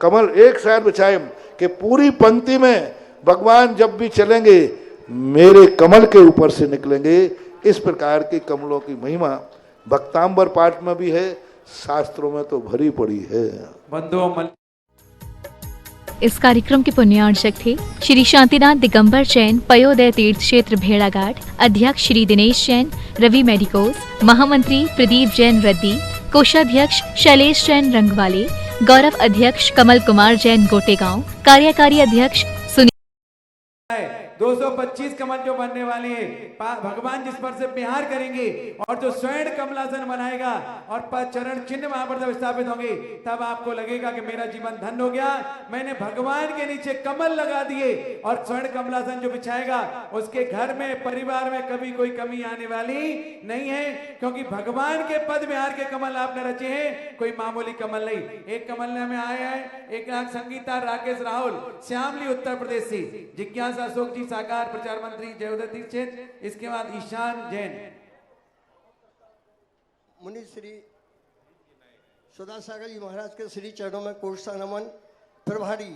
कमल एक साथ बिछाए कि पूरी पंक्ति में भगवान जब भी चलेंगे मेरे कमल के ऊपर से निकलेंगे। इस प्रकार की कमलों की महिमा भक्तांबर पाठ में भी है, शास्त्रों में तो भरी पड़ी है। बंधुओं, इस कार्यक्रम के पुण्यार्चक थे श्री शांतिनाथ दिगंबर जैन पयोदय तीर्थ क्षेत्र भेड़ाघाट, अध्यक्ष श्री दिनेश जैन रवि मेडिकोज, महामंत्री प्रदीप जैन रद्दी, कोषाध्यक्ष शैलेश जैन रंगवाले, गौरव अध्यक्ष कमल कुमार जैन गोटेगांव, कार्यकारी अध्यक्ष 225 कमल जो बनने वाले हैं, भगवान जिस पर से प्यार करेंगे और जो स्वर्ण कमलासन बनाएगा और चरण चिन्ह वहां पर जब स्थापित होंगे, तब आपको लगेगा कि मेरा जीवन धन्य हो गया। मैंने भगवान के नीचे कमल लगा दिए और स्वर्ण कमलासन जो बिछाएगा उसके घर में, परिवार में कभी कोई कमी आने वाली नहीं है, क्योंकि भगवान के पद विहार के कमल आपने रचे हैं, कोई मामूली कमल नहीं। एक कमल में आए हैं, एक संगीता राकेश राहुल श्यामली उत्तर प्रदेश से, जिज्ञासा अशोक जी साकार प्रचार मंत्री जयोदय दीक्षित, इसके बाद ईशान जैन। मुनि श्री सुधा सागर जी महाराज के श्री चरणों में कोटसा नमन। प्रभारी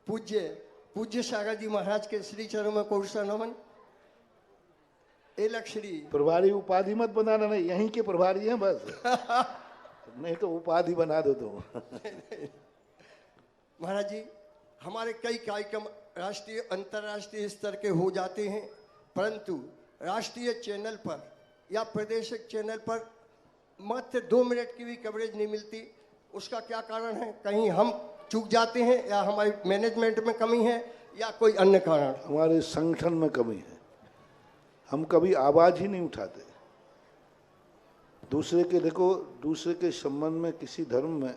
पूज्य सागर जी महाराज के श्री चरणों में कोटसा नमन। एलक श्री प्रभारी उपाधि मत बनाना, नहीं यहीं के प्रभारी हैं बस नहीं तो उपाधि बना दो तो महाराज जी, हमारे कई कार्यक्रम राष्ट्रीय अंतर्राष्ट्रीय स्तर के हो जाते हैं, परंतु राष्ट्रीय चैनल पर या प्रादेशिक चैनल पर मात्र 2 मिनट की भी कवरेज नहीं मिलती। उसका क्या कारण है? कहीं हम चूक जाते हैं या हमारी मैनेजमेंट में कमी है या कोई अन्य कारण? हमारे संगठन में कमी है। हम कभी आवाज ही नहीं उठाते दूसरे के। देखो, दूसरे के संबंध में किसी धर्म में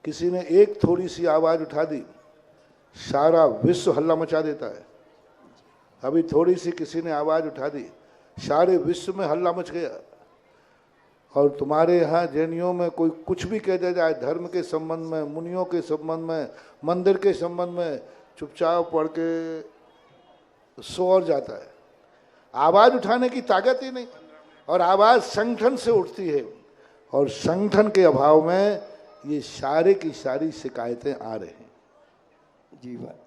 किसी ने एक थोड़ी सी आवाज उठा दी, सारा विश्व हल्ला मचा देता है। अभी थोड़ी सी किसी ने आवाज उठा दी, सारे विश्व में हल्ला मच गया। और तुम्हारे यहाँ जैनियों में कोई कुछ भी कह दिया जाए धर्म के संबंध में, मुनियों के संबंध में, मंदिर के संबंध में, चुपचाप पढ़ के सो और जाता है। आवाज उठाने की ताकत ही नहीं। और आवाज संगठन से उठती है, और संगठन के अभाव में ये सारे की सारी शिकायतें आ रही हैं। जी बात।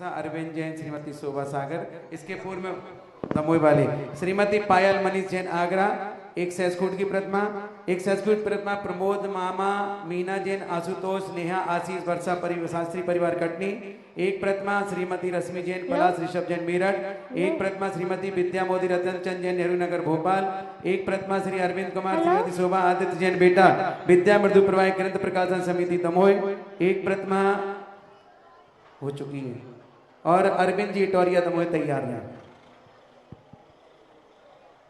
अरविंद जैन, श्रीमती शोभा सागर, इसके पूर्व में दमोई वाली श्रीमती पायल मनीष जैन आगरा, एक सहस्कूट की प्रतिमा, एक सहस्कूट प्रतिमा प्रमोद मामा, मीना जैन, आशुतोष, नेहा, आशीष, वर्षा शास्त्री परिवार कटनी। एक प्रतिमा श्रीमती रश्मि जैन, पलाश, ऋषभ जैन मेरठ। एक प्रतिमा श्रीमती विद्या मोदी, रतन चंद जैन, नेहरू नगर भोपाल। एक प्रतिमा श्री अरविंद कुमार, श्रीमती शोभा आदित्य जैन बेटा, विद्या मृदु प्रवाह ग्रंथ प्रकाशन समिति दमोह। एक प्रतिमा हो चुकी है और अरविंद जी टोरिया दमोह तैयार है।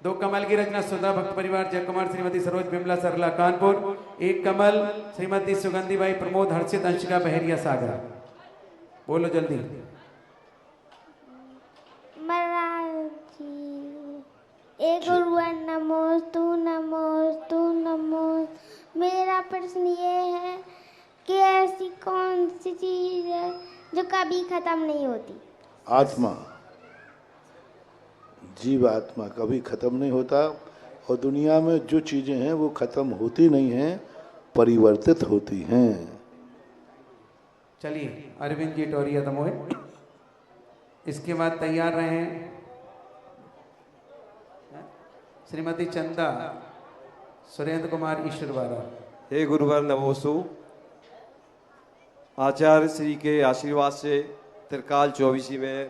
दो कमल की रचना सुधा भक्त परिवार जयकुमार, श्रीमती सरोज बिमला सरला कानपुर। एक कमल श्रीमती सुगंधी बाई प्रमोद हर्षित अंशिका बहरिया सागर। बोलो जल्दी। ए गुरुवर नमोस्तु नमोस्तु नमोस्तु। मेरा प्रश्न ये है कि ऐसी कौन सी चीज है जो कभी खत्म नहीं होती? आत्मा, जीव आत्मा कभी खत्म नहीं होता, और दुनिया में जो चीजें हैं वो खत्म होती नहीं हैं, परिवर्तित होती हैं। चलिए अरविंद जी टोरिया दमोह, इसके बाद तैयार रहे श्रीमती चंदा सुरेंद्र कुमार ईश्वरवाला। हे गुरुवर नमोस्तु। आचार्य श्री के आशीर्वाद से त्रिकाल 24 में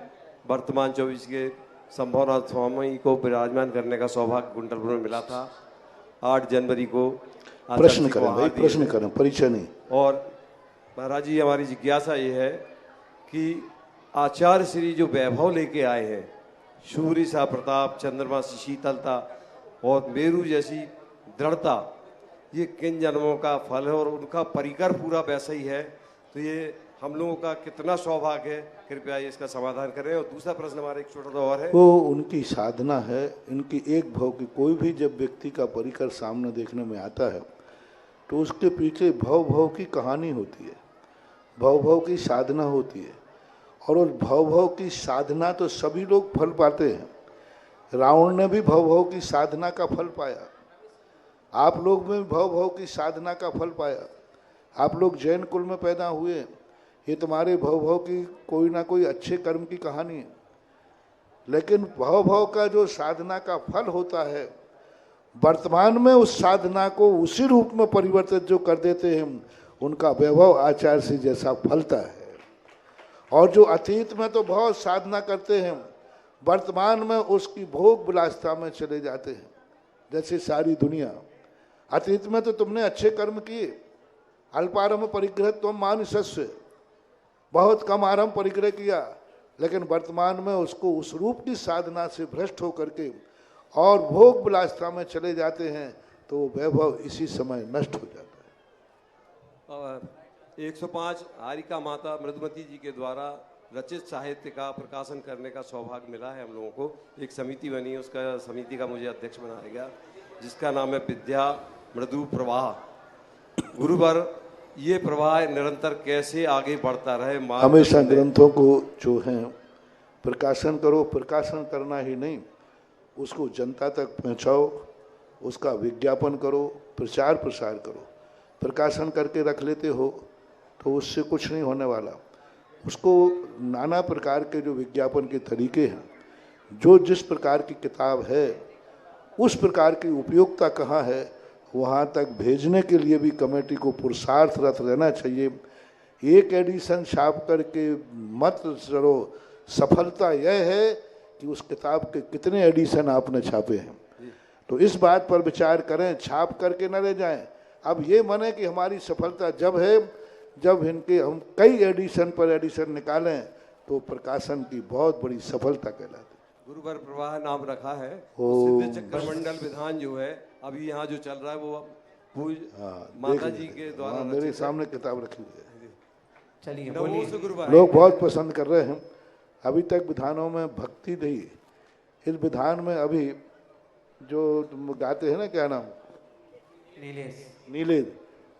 वर्तमान 24 के संभवनाथ स्वामी को विराजमान करने का सौभाग्य कुंडलपुर में मिला था। 8 जनवरी को प्रश्न करें भाई, प्रश्न करें, परिचय नहीं। और महाराज जी, हमारी जिज्ञासा ये है कि आचार्य श्री जो वैभव लेके आए हैं, सूर्य सा प्रताप, चंद्रमा सी शीतलता और मेरू जैसी दृढ़ता, ये किन जन्मों का फल है और उनका परिकर पूरा वैसा ही है, तो ये हम लोगों का कितना सौभाग्य है, कृपया इसका समाधान करें। और दूसरा प्रश्न हमारा एक छोटा सा और है, वो उनकी साधना है, इनकी एक भव की। कोई भी जब व्यक्ति का परिकर सामने देखने में आता है तो उसके पीछे भव भव की कहानी होती है, भव भव की साधना होती है, और उस भव भव की साधना तो सभी लोग फल पाते हैं। रावण ने भी भव भव की साधना का फल पाया, आप लोग में भव भव की साधना का फल पाया। आप लोग जैन कुल में पैदा हुए, ये तुम्हारे भव भव की कोई ना कोई अच्छे कर्म की कहानी है। लेकिन भव भव का जो साधना का फल होता है, वर्तमान में उस साधना को उसी रूप में परिवर्तित जो कर देते हैं, उनका वैभव आचार्य से जैसा फलता है। और जो अतीत में तो बहुत साधना करते हैं, वर्तमान में उसकी भोग विलासिता में चले जाते हैं, जैसे सारी दुनिया। अतीत में तो तुमने अच्छे कर्म किए, अल्पारम्भ परिग्रह तुम मानुषस्य, बहुत कम आरंभ परिग्रह किया, लेकिन वर्तमान में उसको उस रूप की साधना से भ्रष्ट होकर के और भोग विलासिता में चले जाते हैं, तो वैभव इसी समय नष्ट हो जाता है। 105 हारिका माता मृदुमती जी के द्वारा रचित साहित्य का प्रकाशन करने का सौभाग्य मिला है हम लोगों को। एक समिति बनी, उसका समिति का मुझे अध्यक्ष बनाया गया, जिसका नाम है विद्या मृदु प्रवाह। गुरुवर, ये प्रवाह निरंतर कैसे आगे बढ़ता रहे? हमेशा ग्रंथों को जो है प्रकाशन करो, प्रकाशन करना ही नहीं, उसको जनता तक पहुंचाओ, उसका विज्ञापन करो, प्रचार प्रसार करो। प्रकाशन करके रख लेते हो तो उससे कुछ नहीं होने वाला। उसको नाना प्रकार के जो विज्ञापन के तरीके हैं, जो जिस प्रकार की किताब है उस प्रकार की उपयोगिता कहाँ है, वहाँ तक भेजने के लिए भी कमेटी को पुरुषार्थरत रहना चाहिए। एक एडिशन छाप करके मत चलो, सफलता यह है कि उस किताब के कितने एडिशन आपने छापे हैं। तो इस बात पर विचार करें, छाप करके न रह जाएं। अब ये माने कि हमारी सफलता जब है जब इनके हम कई एडिशन पर एडिशन निकालें, तो प्रकाशन की बहुत बड़ी सफलता कहलाती है। गुरुवर प्रवाह नाम रखा है। सिद्ध चक्र मंडल विधान जो है अभी यहाँ जो चल रहा है, वो पूज्य माता जी के द्वारा मेरे सामने किताब रखी हुई है। चलिए लोग बहुत पसंद कर रहे हैं। अभी तक विधानों में भक्ति नहीं, इस विधान में अभी जो गाते हैं ना, क्या नाम,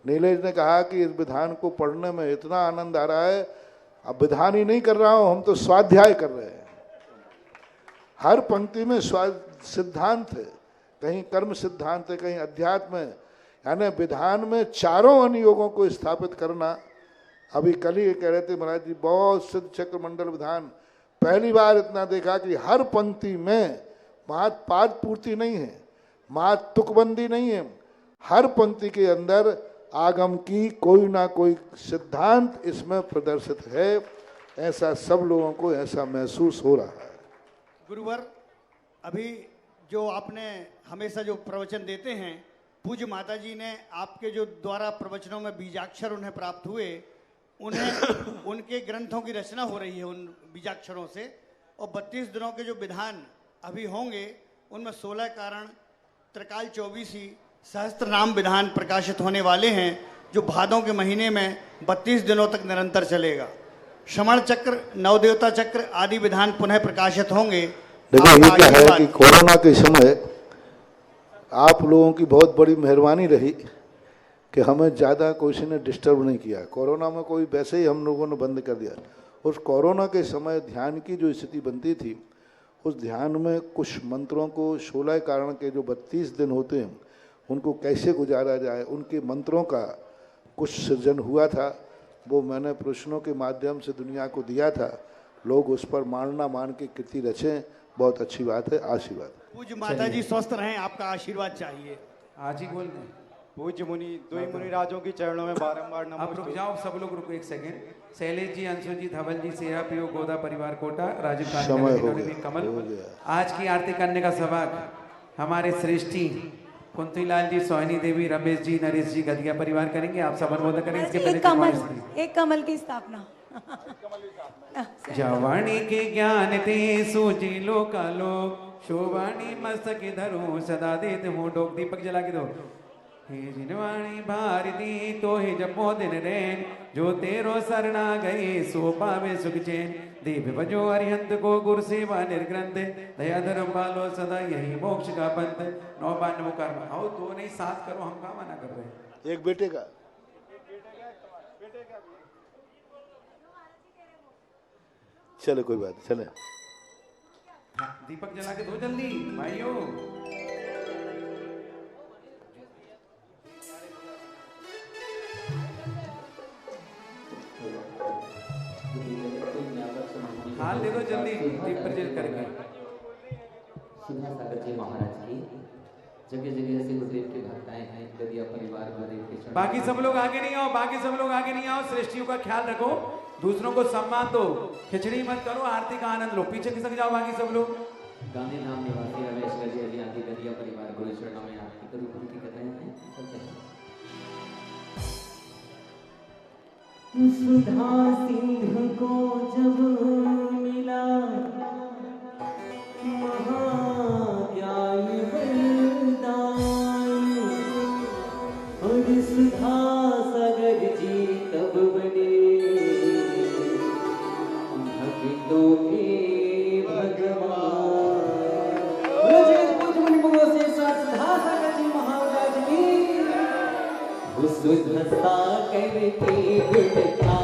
नीलेश ने कहा कि इस विधान को पढ़ने में इतना आनंद आ रहा है, अब विधान ही नहीं कर रहा हूं, हम तो स्वाध्याय कर रहे हैं। हर पंक्ति में सिद्धांत है, कहीं कर्म सिद्धांत है, कहीं अध्यात्म है। यानी विधान में चारों अनुयोगों को स्थापित करना। अभी कल ही कह रहे थे महाराज जी, बहुत सिद्ध चक्र मंडल विधान पहली बार इतना देखा कि हर पंक्ति में पाद पूर्ति नहीं है, माँ तुकबंदी नहीं है, हर पंक्ति के अंदर आगम की कोई ना कोई सिद्धांत इसमें प्रदर्शित है। ऐसा सब लोगों को ऐसा महसूस हो रहा है। गुरुवर, अभी जो आपने हमेशा जो प्रवचन देते हैं, पूज्य माता जी ने आपके जो द्वारा प्रवचनों में बीजाक्षर उन्हें प्राप्त हुए, उन्हें उनके ग्रंथों की रचना हो रही है उन बीजाक्षरों से, और 32 दिनों के जो विधान अभी होंगे उनमें 16 कारण, त्रिकाल 24 सहस्त्र नाम विधान प्रकाशित होने वाले हैं, जो भादों के महीने में 32 दिनों तक निरंतर चलेगा। श्रवण चक्र, नवदेवता चक्र आदि विधान पुनः प्रकाशित होंगे। देखो ये क्या है कि कोरोना के समय आप लोगों की बहुत बड़ी मेहरबानी रही कि हमें ज़्यादा किसी ने डिस्टर्ब नहीं किया। कोरोना में कोई वैसे ही हम लोगों ने बंद कर दिया। उस कोरोना के समय ध्यान की जो स्थिति बनती थी, उस ध्यान में कुछ मंत्रों को 16 कारण के जो 32 दिन होते हैं उनको कैसे गुजारा जाए, उनके मंत्रों का कुछ सृजन हुआ था। वो मैंने प्रश्नों के माध्यम से दुनिया को दिया था। लोग उस पर मानना मान के कृति रचें, बहुत अच्छी बात है। आशीर्वाद। पूज्य माता जी स्वस्थ रहें, आपका आशीर्वाद चाहिए। आज ही बोल दें। पूज्य मुनि, दो ही मुनि राजों के चरणों में बारंबार आप रुक जाओ, सब लोग रुको एक सेकेंड। शैलेश जी, अंशु जी, धवल जी, सेरा पियो, गोदा परिवार कोटा, राजीव कमल। आज की आरती करने का सवाल हमारे श्रेष्ठी कुंतीलाल जी, सोहिनी देवी, रमेश जी, नरेश जी, गदिया परिवार करेंगे। आप सब अनुमोदन करेंगे। इसके पहले एक कमल की स्थापना। जवानी के ज्ञान ते सूझी लोका लोक, शोभानी मस्तक धरो सदा देते हो डोक। दीपक जला के दो। हे जिनवाणी भारती तो हे जपो दिन रैन, जो तेरो सरना गए सो पावे सुख चैन। देव भजो अरिहंत को गुर सेवा निर्ग्रंथ, दया धर्म पालो सदा यही मोक्ष का पंथ। 9 बार नमो कर्म। आओ तो नहीं, 7 करो, हम कहाँ मना कर रहे हैं। एक बेटे का चले, कोई बात, चले। दीपक जला के दो जल्दी भाइयों। हाल दे दो जल्दी, दीप प्रज्वलित करके। सुधा सागर जी महाराज की जगह जगह ऐसे गुरुदेव के भक्ताएं हैं, गदिया परिवार गुरुदेव के। बाकी सब लोग आगे नहीं आओ, बाकी सब लोग आगे नहीं आओ। श्रेष्ठियों का ख्याल रखो, दूसरों को सम्मान दो, खिचड़ी मत करो, आरती का आनंद लो। पीछे खिसक जाओ बाकी सब लोग। गांधी नाम निवासी रमेश गजी आदि गदिया परिवार गुरु चरणों में आरती करूं, उनकी कर रहे हैं। सुधा सिंधु को जब मिला महाज्ञानी वरदान, और सुधा सागर जी तब बने भक्तों के भगवान। सुधा सागर जी महाराज की सुधा सागर की गुणता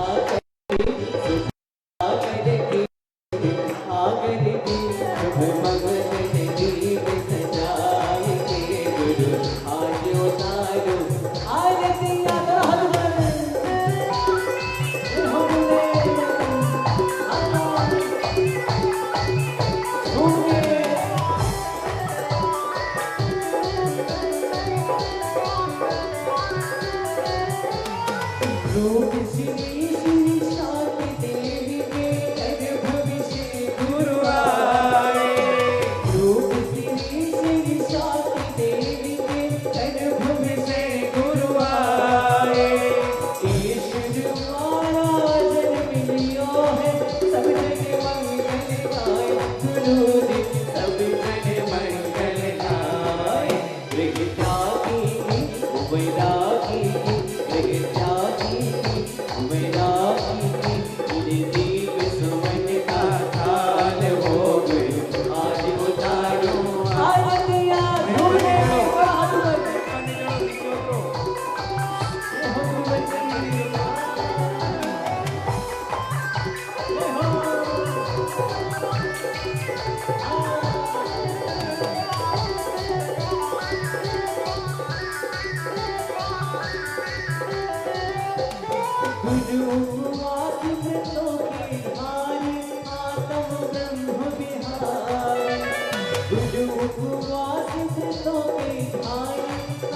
उपवास संस्कृतों के भाई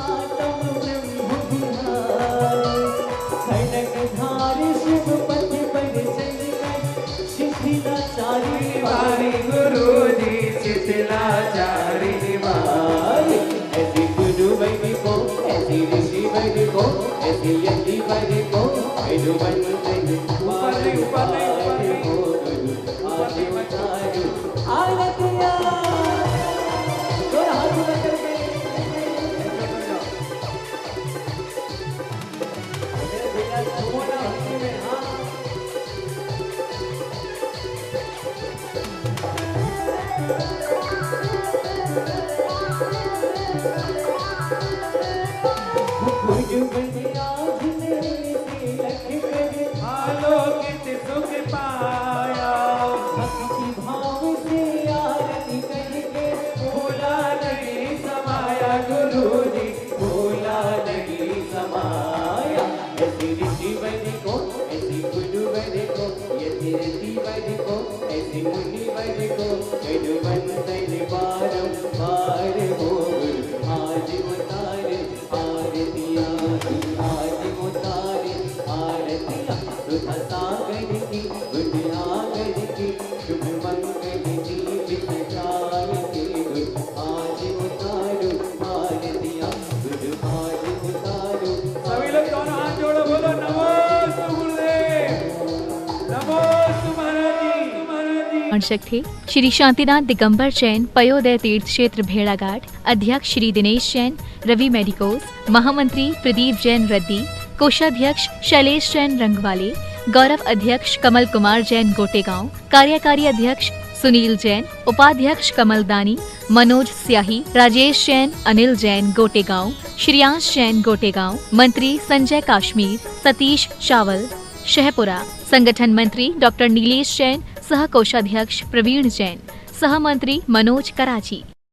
आत्म ब्रह्म बिहारी खड़ग धारी शिव पथ पर चल शिथिलाचारी वारी गुरु जी शिथिलाचारी वारी ऐसी गुरु वैदी को ऐसी ऋषि वैदी को ऐसी यति वैदी को गुरु बन पारे पारे हो गुरु आदि मचारू आरतिया दोनों हाथ ऊपर करके मेरे बेटा छोड़ा हंसी में हाँ आलोकित सुख पाया भक्ति भाव से आरती करके भोला नहीं समाया गुरु जी भोला नहीं समाया ऐसी ऋषि वैदी को ऐसी गुरु वैदी को ऐसी ऋषि वैदी को ऐसी मुनि वैदी को गुरु बंदन बारंबार हो गुरु आज उतारे आरतियाँ आज उतारे आरतियाँ सुधा सागर की बुद्धियागर की शुभ मंगल जीवित चार के गुरु आज उतारो आरतियाँ गुरु आज उतारो सभी लोग दोनों हाथ जोड़ो बोलो नमोस्तु गुरुदेव नमोस्तु महाराज जी दर्शक थे श्री शांतिनाथ दिगंबर जैन पयोदय तीर्थ क्षेत्र भेड़ाघाट, अध्यक्ष श्री दिनेश जैन, रवि मेडिकोस, महामंत्री प्रदीप जैन रद्दी, कोषाध्यक्ष शैलेश जैन रंगवाले, गौरव अध्यक्ष कमल कुमार जैन गोटेगांव, कार्यकारी अध्यक्ष सुनील जैन, उपाध्यक्ष कमल दानी, मनोज स्याही, राजेश जैन, अनिल जैन गोटेगांव, श्रेयांश जैन गोटेगांव, मंत्री संजय काश्मीर, सतीश चावल शहपुरा, संगठन मंत्री डॉक्टर नीलेश जैन, सह कोषाध्यक्ष प्रवीण जैन, सह मंत्री मनोज कराची।